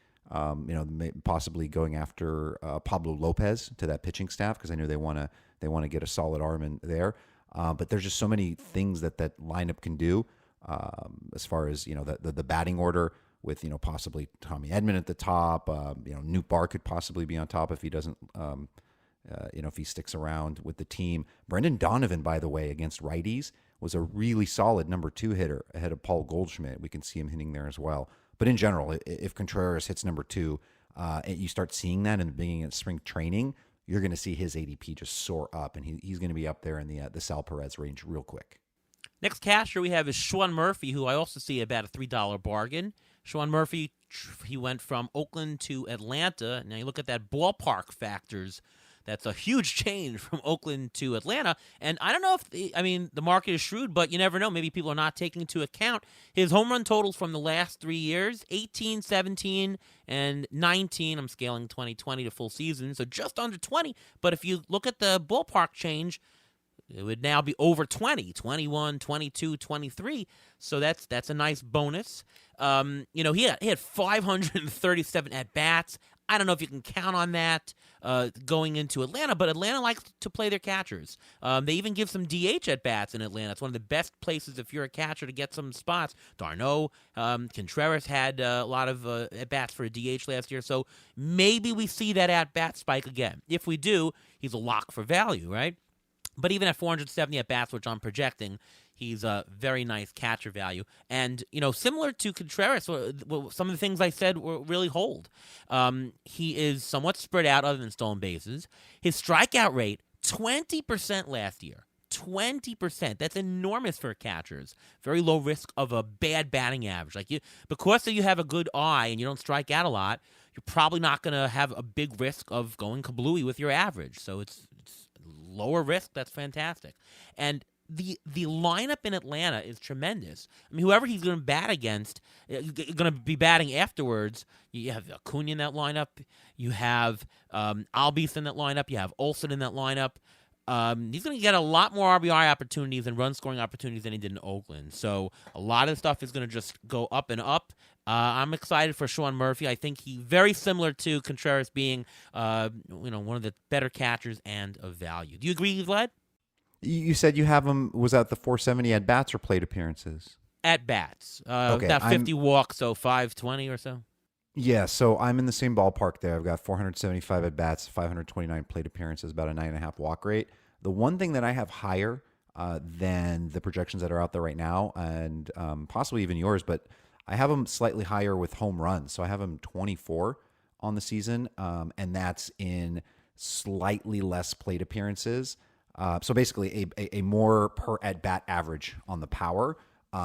Possibly going after Pablo Lopez to that pitching staff, because I know they want to get a solid arm in there. But there's just so many things that lineup can do as far as the batting order with possibly Tommy Edman at the top. Nootbaar could possibly be on top if he doesn't. If he sticks around with the team. Brendan Donovan, by the way, against righties, was a really solid number 2 hitter ahead of Paul Goldschmidt. We can see him hitting there as well. But in general, if Contreras hits number 2, and you start seeing that in the beginning of spring training, you're going to see his ADP just soar up, and he's going to be up there in the Sal Perez range real quick. Next catcher we have is Sean Murphy, who I also see about a $3 bargain. Sean Murphy, he went from Oakland to Atlanta. Now you look at that ballpark factors. That's a huge change from Oakland to Atlanta. And I don't know if, the market is shrewd, but you never know. Maybe people are not taking into account his home run totals from the last 3 years, 18, 17, and 19. I'm scaling 2020 to full season, so just under 20. But if you look at the ballpark change, it would now be over 20, 21, 22, 23. So that's a nice bonus. He had 537 at-bats. I don't know if you can count on that going into Atlanta, but Atlanta likes to play their catchers. They even give some DH at-bats in Atlanta. It's one of the best places if you're a catcher to get some spots. Darno, Contreras had a lot of at-bats for a DH last year, so maybe we see that at-bat spike again. If we do, he's a lock for value, right? But even at 470 at-bats, which I'm projecting, he's a very nice catcher value. And, similar to Contreras, some of the things I said really hold. He is somewhat spread out other than stolen bases. His strikeout rate, 20% last year. 20%. That's enormous for catchers. Very low risk of a bad batting average. Because you have a good eye and you don't strike out a lot, you're probably not going to have a big risk of going kablooey with your average. So it's lower risk. That's fantastic. And the lineup in Atlanta is tremendous. Whoever he's going to bat against, going to be batting afterwards. You have Acuna in that lineup. You have Albies in that lineup. You have Olsen in that lineup. He's going to get a lot more RBI opportunities and run-scoring opportunities than he did in Oakland. So a lot of the stuff is going to just go up and up. I'm excited for Sean Murphy. I think he's very similar to Contreras being, one of the better catchers and of value. Do you agree, Vlad? You said you have him, was that the 470 at-bats or plate appearances? At-bats. Okay, about 50 walks, so 520 or so. Yeah, so I'm in the same ballpark there. I've got 475 at-bats, 529 plate appearances, about a 9.5 walk rate. The one thing that I have higher than the projections that are out there right now, and possibly even yours, but I have him slightly higher with home runs. So I have him 24 on the season, and that's in slightly less plate appearances. So basically a more per at-bat average on the power.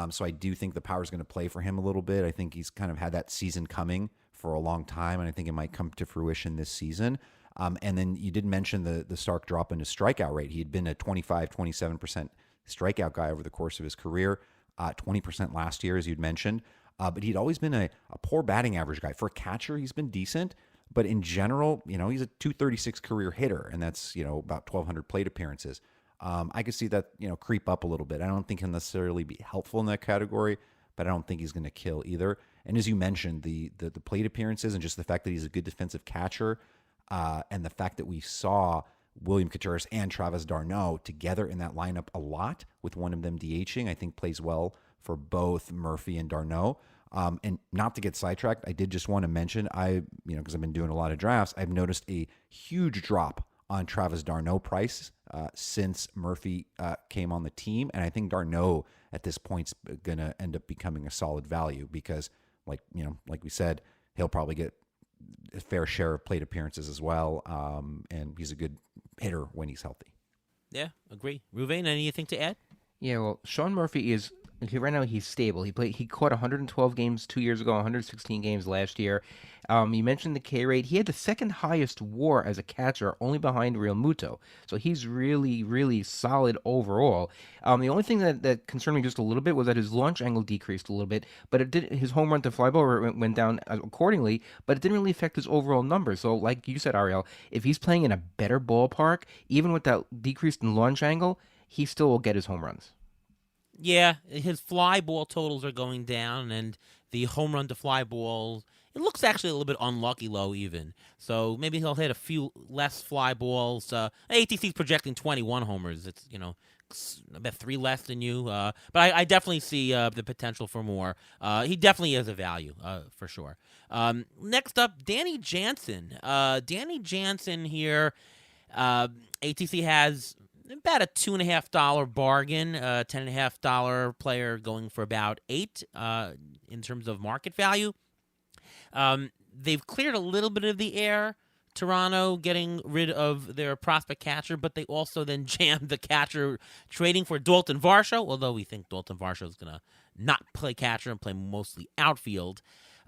So I do think the power is going to play for him a little bit. I think he's kind of had that season coming for a long time, and I think it might come to fruition this season. And then you did mention the stark drop in his strikeout rate. He had been a 25, 27% strikeout guy over the course of his career, 20% last year, as you'd mentioned. But he'd always been a poor batting average guy. For a catcher, he's been decent. But in general, he's a 236 career hitter, and that's, about 1,200 plate appearances. I could see that, creep up a little bit. I don't think he'll necessarily be helpful in that category, but I don't think he's going to kill either. And as you mentioned, the plate appearances and just the fact that he's a good defensive catcher, and the fact that we saw William Contreras and Travis d'Arnaud together in that lineup a lot, with one of them DHing, I think plays well for both Murphy and d'Arnaud. And not to get sidetracked, I did just want to mention, because I've been doing a lot of drafts, I've noticed a huge drop on Travis d'Arnaud price since Murphy came on the team. And I think d'Arnaud at this point's going to end up becoming a solid value because, like we said, he'll probably get a fair share of plate appearances as well. And he's a good hitter when he's healthy. Yeah, agree. Ruvain, anything to add? Yeah, well, Sean Murphy right now he's stable. He caught 112 games 2 years ago, 116 games last year. You mentioned the K rate. He had the second highest WAR as a catcher, only behind Real Muto. So he's really, really solid overall. The only thing that concerned me just a little bit was that his launch angle decreased a little bit, but his home run to fly ball went down accordingly, but it didn't really affect his overall numbers. So like you said, Ariel, if he's playing in a better ballpark, even with that decrease in launch angle, he still will get his home runs. Yeah, his fly ball totals are going down, and the home run to fly ball, it looks actually a little bit unlucky low even. So maybe he'll hit a few less fly balls. ATC's projecting 21 homers. It's, about 3 less than you. But I definitely see the potential for more. He definitely is a value, for sure. Next up, Danny Jansen. Danny Jansen here, ATC has about a $2.50 bargain, $10.50 player going for about $8 in terms of market value. They've cleared a little bit of the air, Toronto getting rid of their prospect catcher, but they also then jammed the catcher trading for Dalton Varsho, although we think Dalton Varsho is going to not play catcher and play mostly outfield.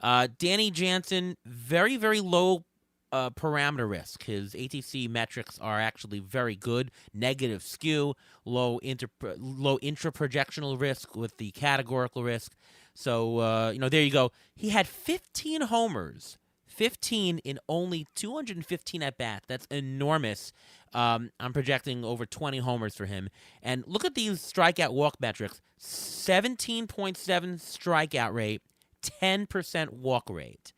Danny Jansen, very, very low parameter risk. His ATC metrics are actually very good. Negative skew, low intra-projectional risk with the categorical risk. So, there you go. He had 15 homers, 15 in only 215 at-bats. That's enormous. I'm projecting over 20 homers for him. And look at these strikeout walk metrics. 17.7 strikeout rate, 10% walk rate.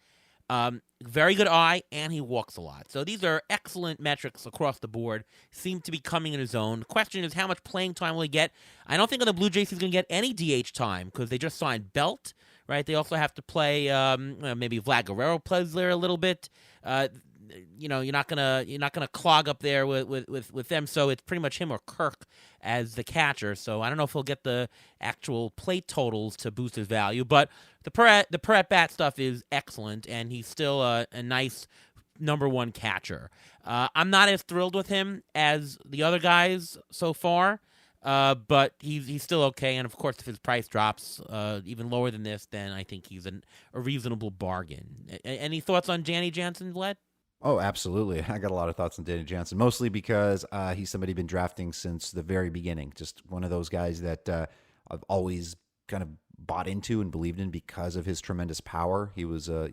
Very good eye, and he walks a lot. So these are excellent metrics across the board. Seem to be coming in his own. The question is, how much playing time will he get? I don't think on the Blue Jays he's going to get any DH time because they just signed Belt, right? They also have to play, maybe Vlad Guerrero plays there a little bit. You're not gonna clog up there with them. So it's pretty much him or Kirk as the catcher. So I don't know if he'll get the actual plate totals to boost his value, but the per at bat stuff is excellent, and he's still a nice number one catcher. I'm not as thrilled with him as the other guys so far, but he's still okay. And of course, if his price drops even lower than this, then I think he's a reasonable bargain. Any thoughts on Danny Jansen, Vlad? Oh, absolutely. I got a lot of thoughts on Danny Jansen, mostly because he's somebody I've been drafting since the very beginning. Just one of those guys that I've always kind of bought into and believed in because of his tremendous power. He was, I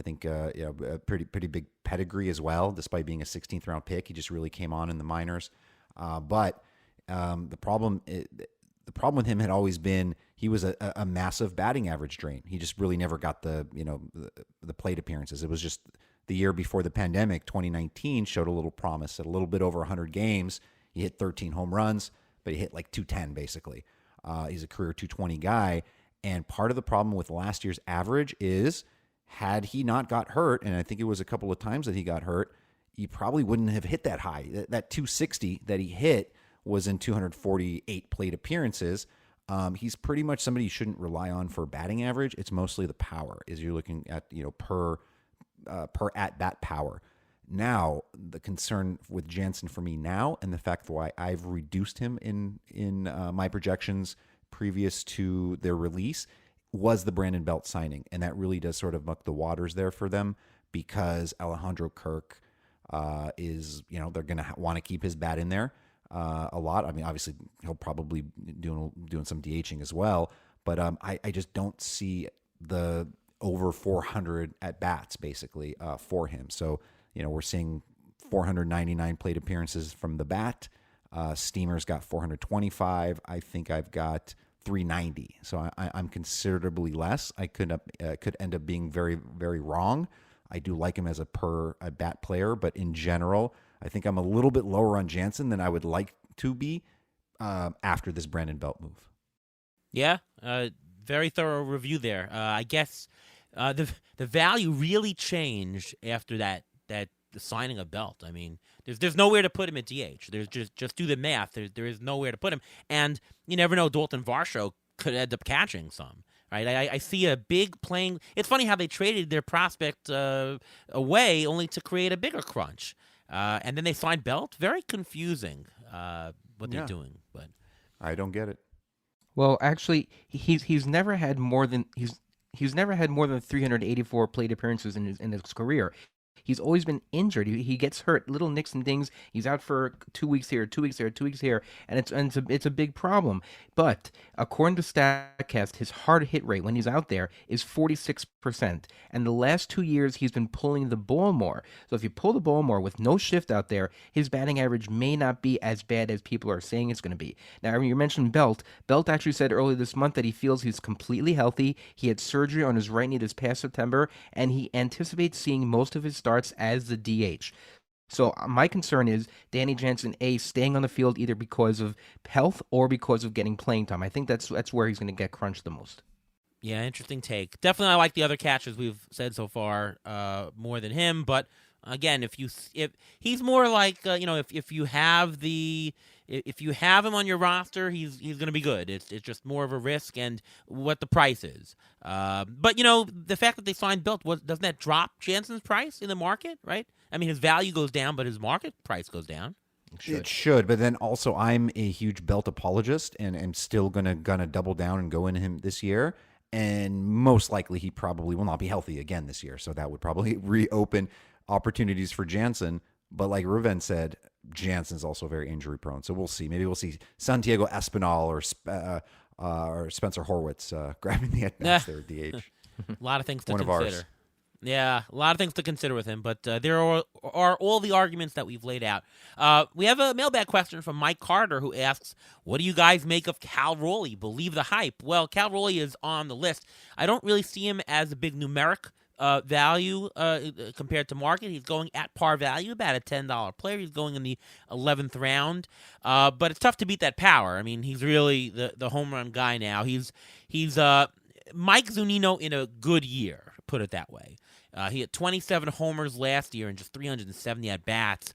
think, a pretty big pedigree as well, despite being a 16th round pick. He just really came on in the minors. But the problem with him had always been he was a massive batting average drain. He just really never got the plate appearances. It was just the year before the pandemic, 2019, showed a little promise. At a little bit over 100 games, he hit 13 home runs, but he hit like 210 basically. He's a career 220 guy. And part of the problem with last year's average is had he not got hurt, and I think it was a couple of times that he got hurt, he probably wouldn't have hit that high. That 260 that he hit was in 248 plate appearances. He's pretty much somebody you shouldn't rely on for batting average. It's mostly the power, as you're looking at, per at-bat power. Now, the concern with Jansen for me now, and the fact why I've reduced him in my projections previous to their release, was the Brandon Belt signing. And that really does sort of muck the waters there for them because Alejandro Kirk is, they're going to want to keep his bat in there a lot. I mean, obviously, he'll probably doing some DHing as well. But I just don't see the over 400 at bats basically for him. So, we're seeing 499 plate appearances from the bat. Steamer's got 425. I think I've got 390. So I'm considerably less. I could end up being very, very wrong. I do like him as a per at bat player, but in general, I think I'm a little bit lower on Jansen than I would like to be after this Brandon Belt move. Yeah, very thorough review there. I guess the value really changed after that the signing of Belt. I mean, there's nowhere to put him at DH. There's just do the math. There is nowhere to put him, and you never know. Dalton Varsho could end up catching some. Right, I see a big playing. It's funny how they traded their prospect away only to create a bigger crunch, and then they signed Belt. Very confusing what they're doing, but I don't get it. Well, actually, he's never had more than 384 plate appearances in his career. He's always been injured. He gets hurt, little nicks and dings. He's out for 2 weeks here, 2 weeks there, 2 weeks here, and it's a big problem. But according to Statcast, his hard hit rate when he's out there is 46%. And the last 2 years, he's been pulling the ball more. So if you pull the ball more with no shift out there, his batting average may not be as bad as people are saying it's going to be. Now, you mentioned Belt. Belt actually said earlier this month that he feels he's completely healthy. He had surgery on his right knee this past September, and he anticipates seeing most of his starts as the DH. So my concern is Danny Jansen, staying on the field either because of health or because of getting playing time. I think that's where he's going to get crunched the most. yeah, interesting take. Definitely, I like the other catchers we've said so far more than him. But again, if he's more like if you have him on your roster, he's going to be good. It's just more of a risk and what the price is. But the fact that they signed Belt, doesn't that drop Jansen's price in the market? Right? I mean, his value goes down, but his market price goes down. It should, but then also I'm a huge Belt apologist, and am still gonna double down and go into him this year. And most likely, he probably will not be healthy again this year, so that would probably reopen opportunities for Jansen. But like Ruven said, Jansen's also very injury prone, so we'll see. Maybe we'll see Santiago Espinal or Spencer Horwitz grabbing the at-bats there at DH. A lot of things to One of consider. ours. Yeah, a lot of things to consider with him, but there are all the arguments that we've laid out. We have a mailbag question from Mike Carter who asks, what do you guys make of Cal Raleigh? Believe the hype. Well, Cal Raleigh is on the list. I don't really see him as a big numeric value compared to market. He's going at par value, about a $10 player. He's going in the 11th round, but it's tough to beat that power. I mean, he's really the home run guy now. He's Mike Zunino in a good year, put it that way. He had 27 homers last year and just 370 at-bats.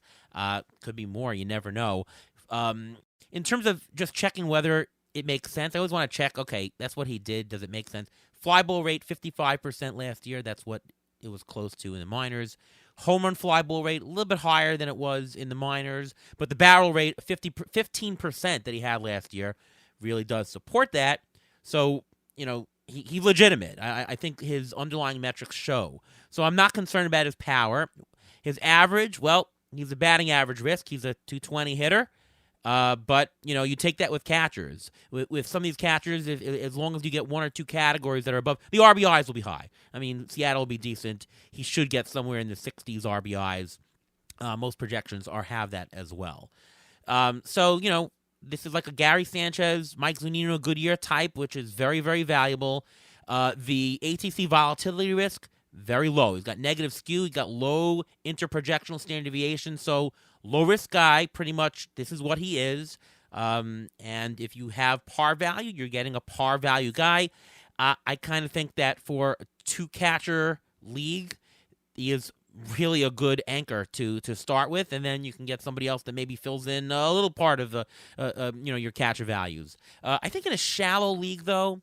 Could be more. You never know. In terms of just checking whether it makes sense, I always want to check, okay, that's what he did. Does it make sense? Fly ball rate, 55% last year. That's what it was close to in the minors. Home run fly ball rate, a little bit higher than it was in the minors. But the barrel rate, 15% that he had last year, really does support that. So, he's legitimate. I think his underlying metrics show. So I'm not concerned about his power. His average, well, he's a batting average risk. He's a 220 hitter. But, you take that with catchers. With some of these catchers, as long as you get one or two categories that are above, the RBIs will be high. I mean, Seattle will be decent. He should get somewhere in the 60s RBIs. Most projections have that as well. So, this is like a Gary Sanchez, Mike Zunino Goodyear type, which is very, very valuable. The ATC volatility risk, very low. He's got negative skew. He's got low interprojectional standard deviation. So low-risk guy, pretty much this is what he is. And if you have par value, you're getting a par value guy. I kind of think that for a two-catcher league, he is really a good anchor to start with, and then you can get somebody else that maybe fills in a little part of the your catcher values. I think in a shallow league, though,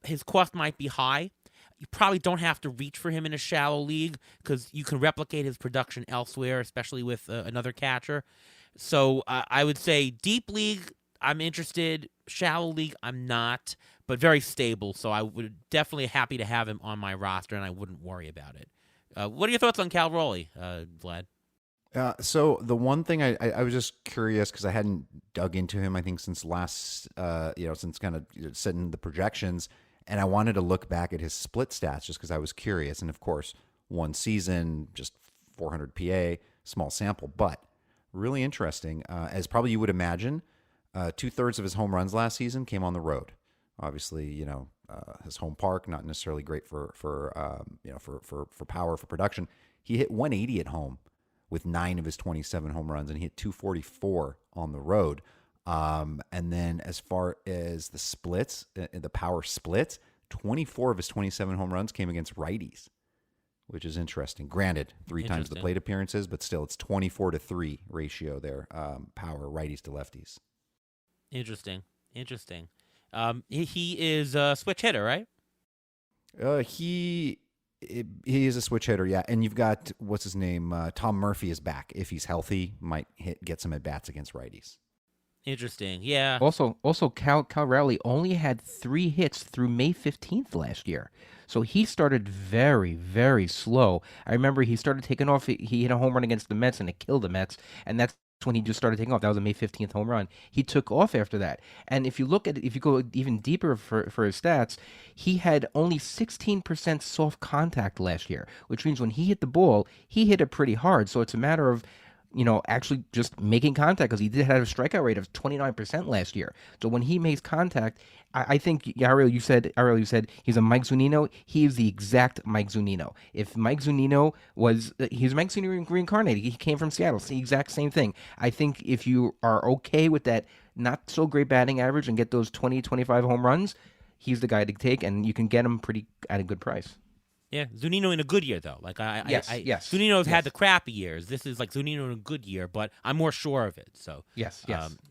his cost might be high. You probably don't have to reach for him in a shallow league because you can replicate his production elsewhere, especially with another catcher. So I would say deep league, I'm interested. Shallow league, I'm not, but very stable. So I would definitely happy to have him on my roster, and I wouldn't worry about it. What are your thoughts on Cal Raleigh, Vlad? So the one thing I was just curious because I hadn't dug into him, I think, since last, since kind of setting the projections. And I wanted to look back at his split stats just because I was curious. And of course, one season, just 400 PA, small sample, but really interesting. As probably you would imagine, 2/3 of his home runs last season came on the road. Obviously, his home park not necessarily great for power for production. He hit 180 at home with 9 of his 27 home runs, and he hit 244 on the road. And then as far as the splits, the power splits, 24 of his 27 home runs came against righties, which is interesting. Granted, 3 times the plate appearances, but still, it's 24-3 ratio there. Power righties to lefties. Interesting. He is a switch hitter, right? He is a switch hitter, yeah. And you've got what's his name? Tom Murphy is back. If he's healthy, might get some at bats against righties. Interesting, yeah. Also, Cal Rowley only had 3 hits through May 15th last year. So he started very, very slow. I remember he started taking off. He hit a home run against the Mets, and it killed the Mets. And that's when he just started taking off. That was a May 15th home run. He took off after that. And if you go even deeper for his stats, he had only 16% soft contact last year, which means when he hit the ball, he hit it pretty hard. So it's a matter of actually just making contact, because he did have a strikeout rate of 29% last year. So when he makes contact, I think, Ariel, you said he's a Mike Zunino. He is the exact Mike Zunino. If Mike Zunino he's Mike Zunino reincarnated. He came from Seattle. It's the exact same thing. I think if you are okay with that not so great batting average and get those 20, 25 home runs, he's the guy to take, and you can get him at a good price. Yeah, Zunino in a good year, though. Yes. Zunino's had the crappy years. This is like Zunino in a good year, but I'm more sure of it. So yes.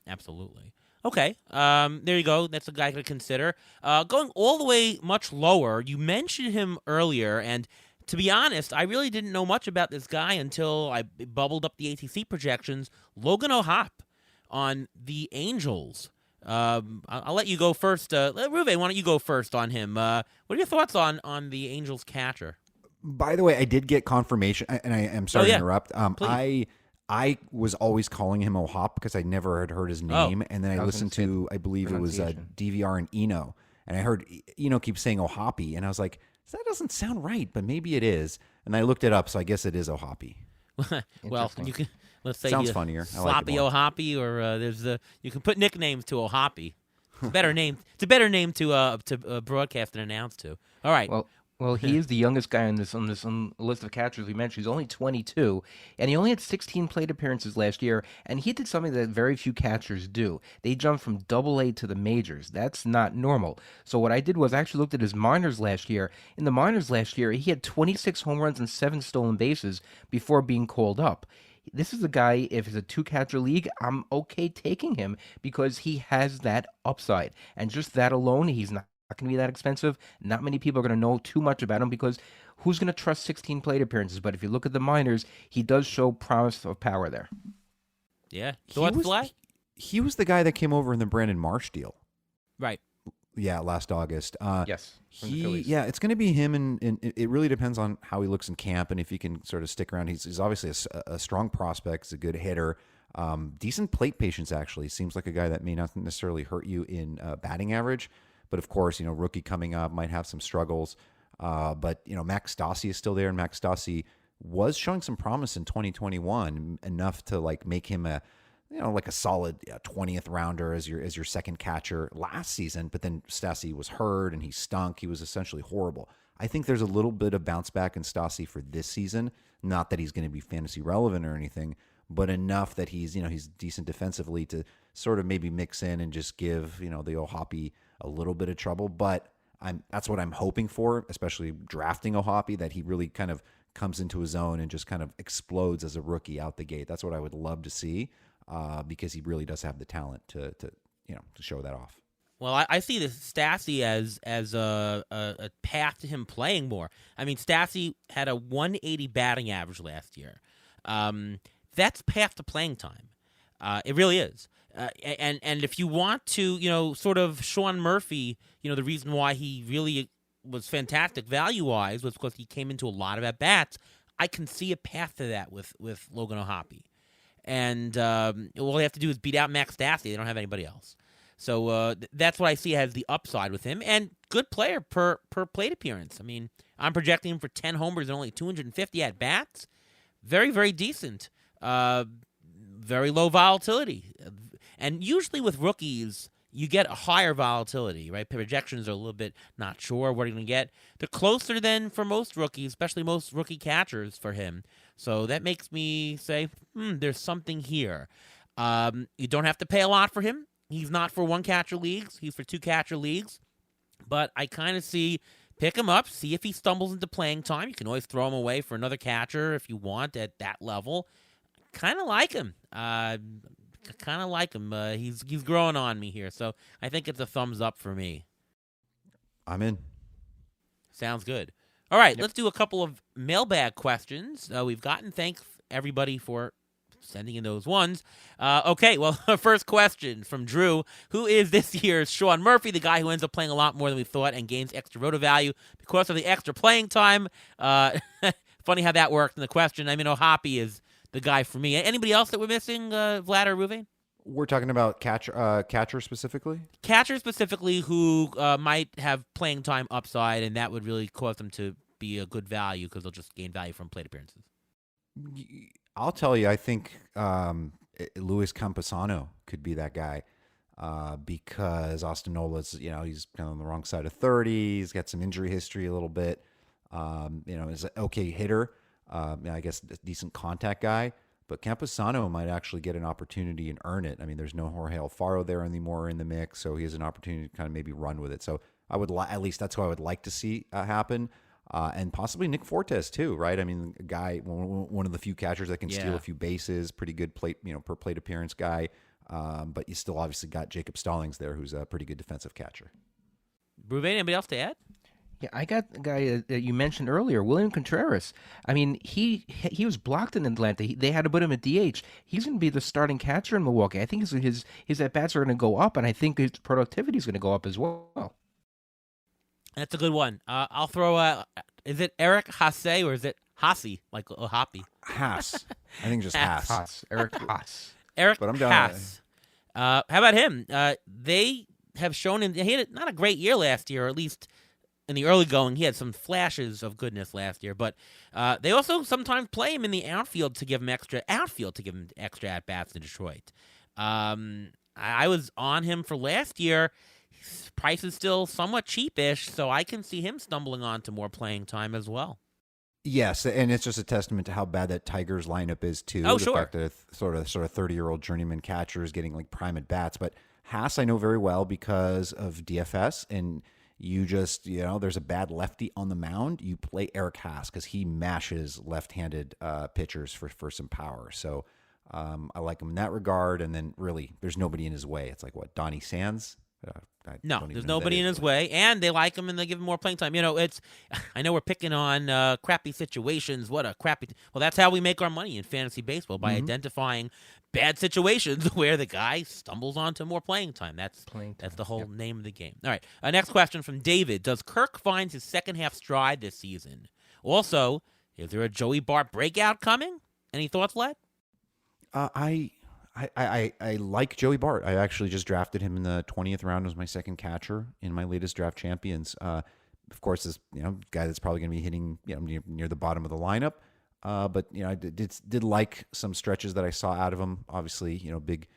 Absolutely. Okay, there you go. That's a guy to consider. Going all the way much lower, you mentioned him earlier, and to be honest, I really didn't know much about this guy until I bubbled up the ATC projections. Logan O'Hoppe on the Angels. I'll let you go first. Ruve, why don't you go first on him? What are your thoughts on the Angels catcher? By the way, I did get confirmation, and I am sorry to interrupt. I was always calling him O'Hoppe because I never had heard his name, and then I listened to, I believe it was DVR and Eno, and I heard Eno keep saying O'Hoppe, and I was like, that doesn't sound right, but maybe it is. And I looked it up, so I guess it is O'Hoppe. Well, you can. Let's say sounds funnier. Sloppy O'Hoppe, or you can put nicknames to O'Hoppe. It's a better name. It's a better name to broadcast and announce to. All right. Well, he is the youngest guy on this list of catchers we mentioned. He's only 22, and he only had 16 plate appearances last year. And he did something that very few catchers do. They jumped from Double-A to the majors. That's not normal. So what I did was I actually looked at his minors last year. In the minors last year, he had 26 home runs and 7 stolen bases before being called up. This is a guy, if it's a 2-catcher league, I'm okay taking him because he has that upside. And just that alone, he's not going to be that expensive. Not many people are going to know too much about him because who's going to trust 16 plate appearances? But if you look at the minors, he does show promise of power there. Yeah. Thoughts, Vlad? He was the guy that came over in the Brandon Marsh deal. Right. Yeah, last August. Yes. It's going to be him, and it really depends on how he looks in camp and if he can sort of stick around. He's obviously a strong prospect. He's a good hitter. Decent plate patience, actually. Seems like a guy that may not necessarily hurt you in batting average. But, of course, rookie coming up might have some struggles. But, Max Stassi is still there, and Max Stassi was showing some promise in 2021, enough to, make him a solid 20th rounder as your second catcher last season. But then Stassi was hurt and he stunk. He was essentially horrible. I think there's a little bit of bounce back in Stassi for this season. Not that he's going to be fantasy relevant or anything, but enough that he's decent defensively to sort of maybe mix in and just give, the O'Hoppe a little bit of trouble. But that's what I'm hoping for, especially drafting O'Hoppe, that he really kind of comes into his own and just kind of explodes as a rookie out the gate. That's what I would love to see. Because he really does have the talent to show that off. Well, I see this Stassi as a path to him playing more. I mean, Stassi had a 180 batting average last year. That's path to playing time. It really is. And if you want to, sort of Sean Murphy, the reason why he really was fantastic value-wise was because he came into a lot of at-bats. I can see a path to that with Logan O'Hoppe. And all they have to do is beat out Max Stassi. They don't have anybody else. So that's what I see as the upside with him. And good player per plate appearance. I mean, I'm projecting him for 10 homers and only 250 at-bats. Very, very decent. Very low volatility. And usually with rookies, you get a higher volatility, right? Projections are a little bit not sure what you're going to get. They're closer than for most rookies, especially most rookie catchers for him. So that makes me say, there's something here. You don't have to pay a lot for him. He's not for one catcher leagues. He's for two catcher leagues. But I kind of see, pick him up, see if he stumbles into playing time. You can always throw him away for another catcher if you want at that level. Kind of like him. He's growing on me here. So I think it's a thumbs up for me. I'm in. Sounds good. All right, let's do a couple of mailbag questions. We've gotten thanks everybody for sending in those ones. Okay, well, first question from Drew. Who is this year's Sean Murphy, the guy who ends up playing a lot more than we thought and gains extra roto value because of the extra playing time? Funny how that worked in the question. I mean, Hoppy is the guy for me. Anybody else that we're missing, Vlad or Ruvain? We're talking about catcher specifically? Catcher specifically who might have playing time upside, and that would really cause them to be a good value because they'll just gain value from plate appearances. I'll tell you, I think Luis Campusano could be that guy because Austin Nola's, he's kind of on the wrong side of 30. He's got some injury history a little bit. Is an okay hitter. I guess a decent contact guy. But Campusano might actually get an opportunity and earn it. I mean, there's no Jorge Alfaro there anymore in the mix, so he has an opportunity to kind of maybe run with it. So I would at least that's what I would like to see happen. And possibly Nick Fortes too, right? I mean, a guy, one of the few catchers that can steal a few bases, pretty good plate, per plate appearance guy. But you still obviously got Jacob Stallings there, who's a pretty good defensive catcher. Bruvet, anybody else to add? Yeah, I got the guy that you mentioned earlier, William Contreras. I mean, he was blocked in Atlanta. They had to put him at DH. He's going to be the starting catcher in Milwaukee. I think his at-bats are going to go up, and I think his productivity is going to go up as well. That's a good one. I'll throw is it Eric Haase or is it Haase, like a Hoppy? Haas. I think just Haas. Eric Haas. Eric but I'm down Haas. How about him? They have shown him, he had not a great year last year, or at least in the early going, he had some flashes of goodness last year, but they also sometimes play him in the outfield to give him extra at-bats in Detroit. I was on him for last year. His price is still somewhat cheapish, so I can see him stumbling onto more playing time as well. Yes, and it's just a testament to how bad that Tigers lineup is too. Oh, the fact that a sort of 30-year-old journeyman catcher is getting like prime at-bats. But Haas I know very well because of DFS, and you just, there's a bad lefty on the mound, you play Eric Haas because he mashes left-handed pitchers for some power. So I like him in that regard. And then really, there's nobody in his way. It's like, what, Donnie Sands? No, there's nobody in his way, and they like him and they give him more playing time. I know we're picking on crappy situations. What a crappy. Well, that's how we make our money in fantasy baseball, by identifying bad situations where the guy stumbles onto more playing time. That's the whole name of the game. All right, next question from David. Does Kirk find his second half stride this season? Also, is there a Joey Bart breakout coming? Any thoughts, Vlad? I like Joey Bart. I actually just drafted him in the 20th round as my second catcher in my latest draft champions. Of course, this guy that's probably going to be hitting near the bottom of the lineup. But I did like some stretches that I saw out of him. Obviously, big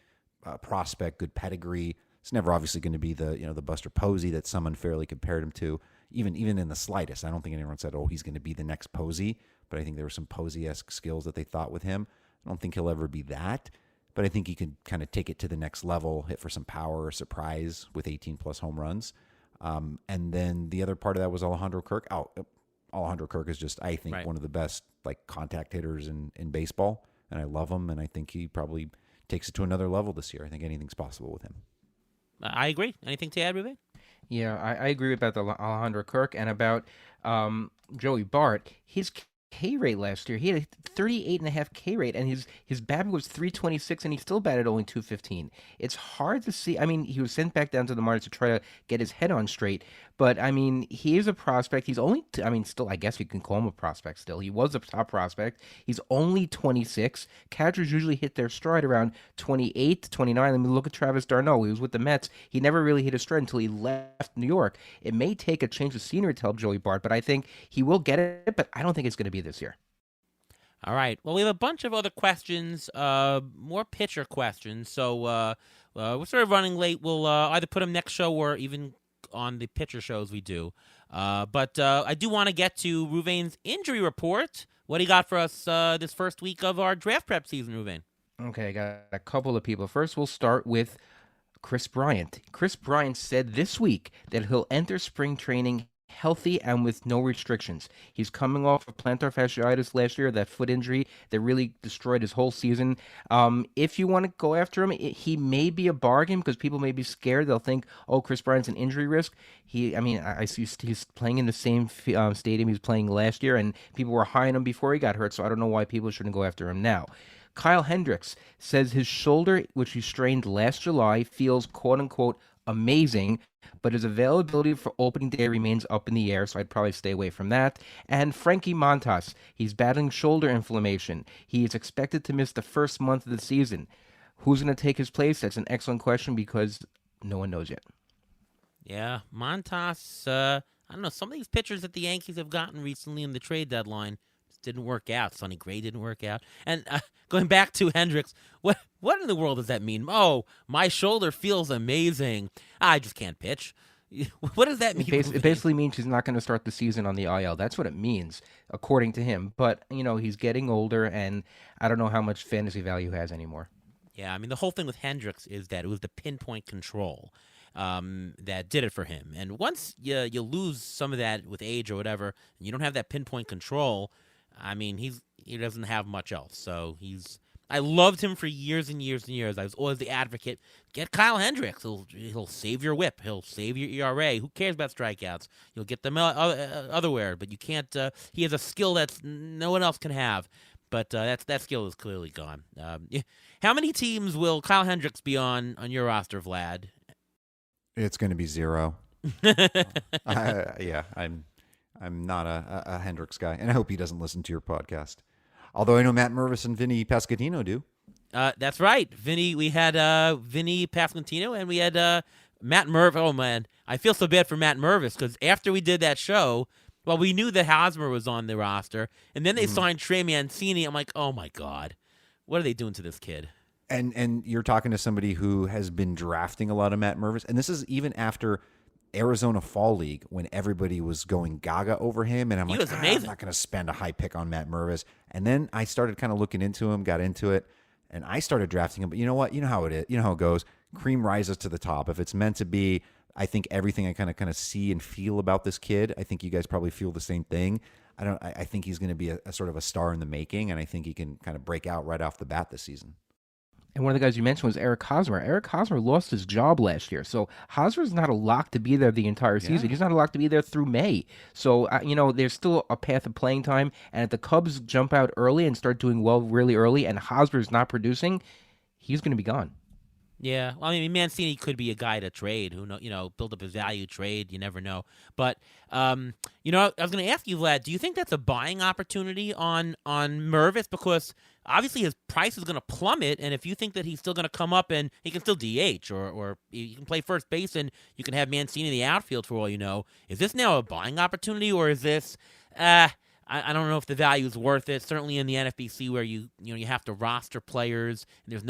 prospect, good pedigree. It's never obviously going to be the Buster Posey that some unfairly compared him to, even in the slightest. I don't think anyone said, he's going to be the next Posey. But I think there were some Posey-esque skills that they thought with him. I don't think he'll ever be that. But I think he could kind of take it to the next level, hit for some power or surprise with 18-plus home runs. And then the other part of that was Alejandro Kirk. Alejandro Kirk is just, I think, one of the best contact hitters in baseball. And I love him, and I think he probably takes it to another level this year. I think anything's possible with him. I agree. Anything to add, Ruben? Yeah, I agree about the Alejandro Kirk and about Joey Bart. His K rate last year, he had a 38.5 K rate, and his BABIP was 326, and he still batted only 215. It's hard to see. I mean, he was sent back down to the minors to try to get his head on straight, but I mean, he is a prospect. He's only, still, I guess you can call him a prospect still. He was a top prospect. He's only 26. Catchers usually hit their stride around 28 to 29. I mean, look at Travis d'Arnaud. He was with the Mets. He never really hit a stride until he left New York. It may take a change of scenery to help Joey Bart, but I think he will get it, but I don't think it's going to be this year. All right. Well, we have a bunch of other questions, more pitcher questions. So we're sort of running late. We'll either put him next show or even on the pitcher shows we do. But I do want to get to Ruvain's injury report. What do you got for us this first week of our draft prep season, Ruvain? Okay, I got a couple of people. First, we'll start with Chris Bryant. Chris Bryant said this week that he'll enter spring training healthy and with no restrictions. He's coming off of plantar fasciitis last year, that foot injury that really destroyed his whole season. If you want to go after him, he may be a bargain because people may be scared. They'll think, oh, Chris Bryant's an injury risk. I see he's playing in the same stadium he was playing last year, and people were high on him before he got hurt, so I don't know why people shouldn't go after him now. Kyle Hendricks says his shoulder, which he strained last July, feels quote-unquote amazing, but his availability for opening day remains up in the air, so I'd probably stay away from that. And Frankie Montas, he's battling shoulder inflammation. He is expected to miss the first month of the season. Who's going to take his place? That's an excellent question because no one knows yet. Yeah, Montas, I don't know, some of these pitchers that the Yankees have gotten recently in the trade deadline just didn't work out. Sonny Gray didn't work out. And going back to Hendricks, what in the world does that mean? Oh, my shoulder feels amazing. I just can't pitch. What does that mean? It basically means he's not going to start the season on the IL. That's what it means, according to him. But, he's getting older, and I don't know how much fantasy value he has anymore. Yeah, I mean, the whole thing with Hendricks is that it was the pinpoint control that did it for him. And once you lose some of that with age or whatever, and you don't have that pinpoint control, I mean, he doesn't have much else. So I loved him for years and years and years. I was always the advocate. Get Kyle Hendricks. He'll save your whip. He'll save your ERA. Who cares about strikeouts? You'll get them otherwhere, but you can't. He has a skill that no one else can have. But that skill is clearly gone. How many teams will Kyle Hendricks be on your roster, Vlad? It's going to be 0. I'm not a Hendricks guy, and I hope he doesn't listen to your podcast. Although I know Matt Mervis and Vinny Pasquantino do. That's right. We had Vinny Pasquantino, and we had Matt Mervis. Oh, man. I feel so bad for Matt Mervis because after we did that show, well, we knew that Hosmer was on the roster, and then they signed Trey Mancini. I'm like, oh, my God. What are they doing to this kid? And you're talking to somebody who has been drafting a lot of Matt Mervis, and this is even after Arizona Fall League when everybody was going gaga over him, and I'm like, I'm not going to spend a high pick on Matt Mervis. And then I started kind of looking into him, got into it, and I started drafting him. But you know what? You know how it is. You know how it goes. Cream rises to the top. If it's meant to be, I think everything I kind of see and feel about this kid, I think you guys probably feel the same thing. I think he's going to be a sort of a star in the making, and I think he can kind of break out right off the bat this season. And one of the guys you mentioned was Eric Hosmer. Eric Hosmer lost his job last year. So Hosmer's not a lock to be there the entire season. Yeah. He's not a lock to be there through May. So, there's still a path of playing time. And if the Cubs jump out early and start doing well really early and Hosmer's not producing, he's going to be gone. Yeah, well, I mean, Mancini could be a guy to trade. Who know, build up his value, trade. You never know. But I was going to ask you, Vlad, do you think that's a buying opportunity on Mervis? Because obviously his price is going to plummet, and if you think that he's still going to come up and he can still DH or you can play first base and you can have Mancini in the outfield for all you know, is this now a buying opportunity or is this? I don't know if the value is worth it. Certainly in the NFBC where you have to roster players and there's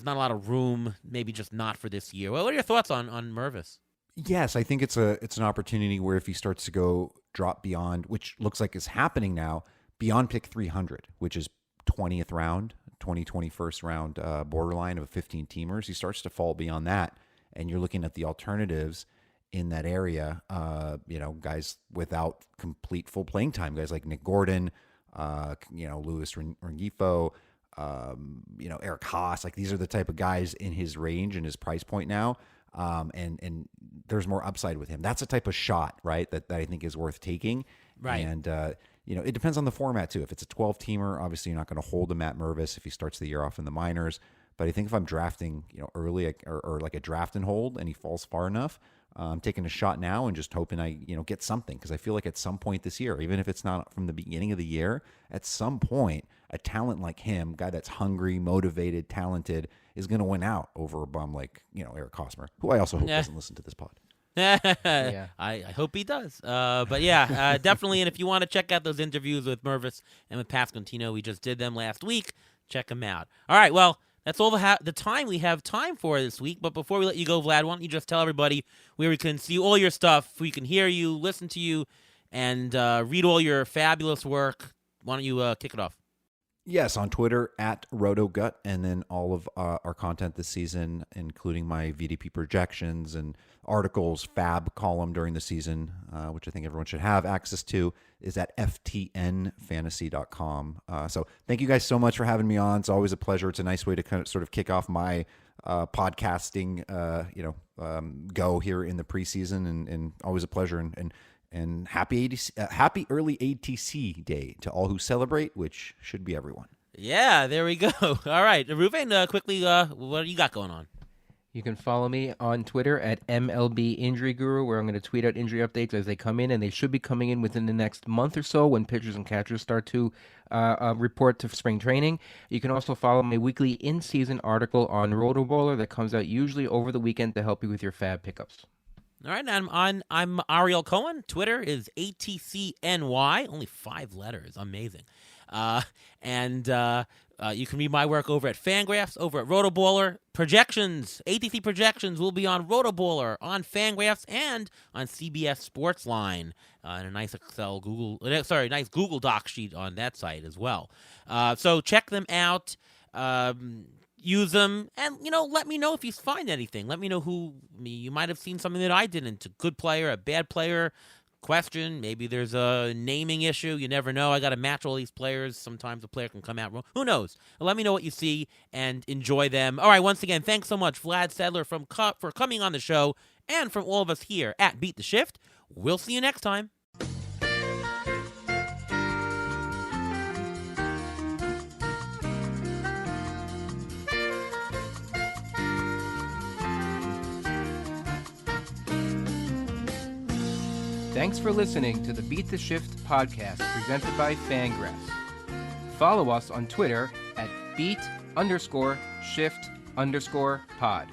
not a lot of room, maybe just not for this year. Well, what are your thoughts on Mervis? Yes, I think it's an opportunity where if he starts to go drop beyond, which looks like is happening now, beyond pick 300, which is 20th round, 21st round borderline of 15 teamers, he starts to fall beyond that, and you're looking at the alternatives in that area. Guys without complete full playing time, guys like Nick Gordon, Luis Rengifo. Eric Haas, like these are the type of guys in his range and his price point now. And there's more upside with him. That's a type of shot, right? That I think is worth taking. Right. And, it depends on the format too. If it's a 12 teamer, obviously you're not going to hold a Matt Mervis if he starts the year off in the minors. But I think if I'm drafting, early or like a draft and hold and he falls far enough, I'm taking a shot now and just hoping I, get something. Because I feel like at some point this year, even if it's not from the beginning of the year, at some point, a talent like him, guy that's hungry, motivated, talented, is going to win out over a bum like, Eric Hosmer, who I also hope doesn't listen to this pod. Yeah. I hope he does. But yeah, definitely. And if you want to check out those interviews with Mervis and with Pasquantino, we just did them last week. Check them out. All right. Well, That's all the time we have time for this week. But before we let you go, Vlad, why don't you just tell everybody where we can see all your stuff, we can hear you, listen to you, and read all your fabulous work. Why don't you kick it off? Yes, on Twitter at RotoGut, and then all of our content this season, including my VDP projections and articles, fab column during the season, which I think everyone should have access to, is at ftnfantasy.com. So thank you guys so much for having me on. It's always a pleasure. It's a nice way to kind of sort of kick off my podcasting, go here in the preseason, and always a pleasure. And happy early ATC day to all who celebrate, which should be everyone. Yeah, there we go. All right, Ruven, quickly, what do you got going on? You can follow me on Twitter at MLB Injury Guru, where I'm going to tweet out injury updates as they come in, and they should be coming in within the next month or so when pitchers and catchers start to report to spring training. You can also follow my weekly in-season article on Rotoballer that comes out usually over the weekend to help you with your fab pickups. All right, I'm Ariel Cohen. Twitter is ATCNY, only 5 letters. Amazing. You can read my work over at Fangraphs, over at Rotoballer. Projections, ATC projections will be on Rotoballer, on Fangraphs, and on CBS Sportsline. And a nice nice Google Doc sheet on that site as well. So check them out. Use them, and let me know if you find anything. Let me know you might have seen something that I didn't. A good player, a bad player, question. Maybe there's a naming issue. You never know. I got to match all these players. Sometimes a player can come out wrong. Who knows? Let me know what you see and enjoy them. All right. Once again, thanks so much, Vlad Sedler, for coming on the show, and from all of us here at Beat the Shift. We'll see you next time. Thanks for listening to the Beat the Shift podcast presented by Fangraphs. Follow us on Twitter at beat_shift_pod.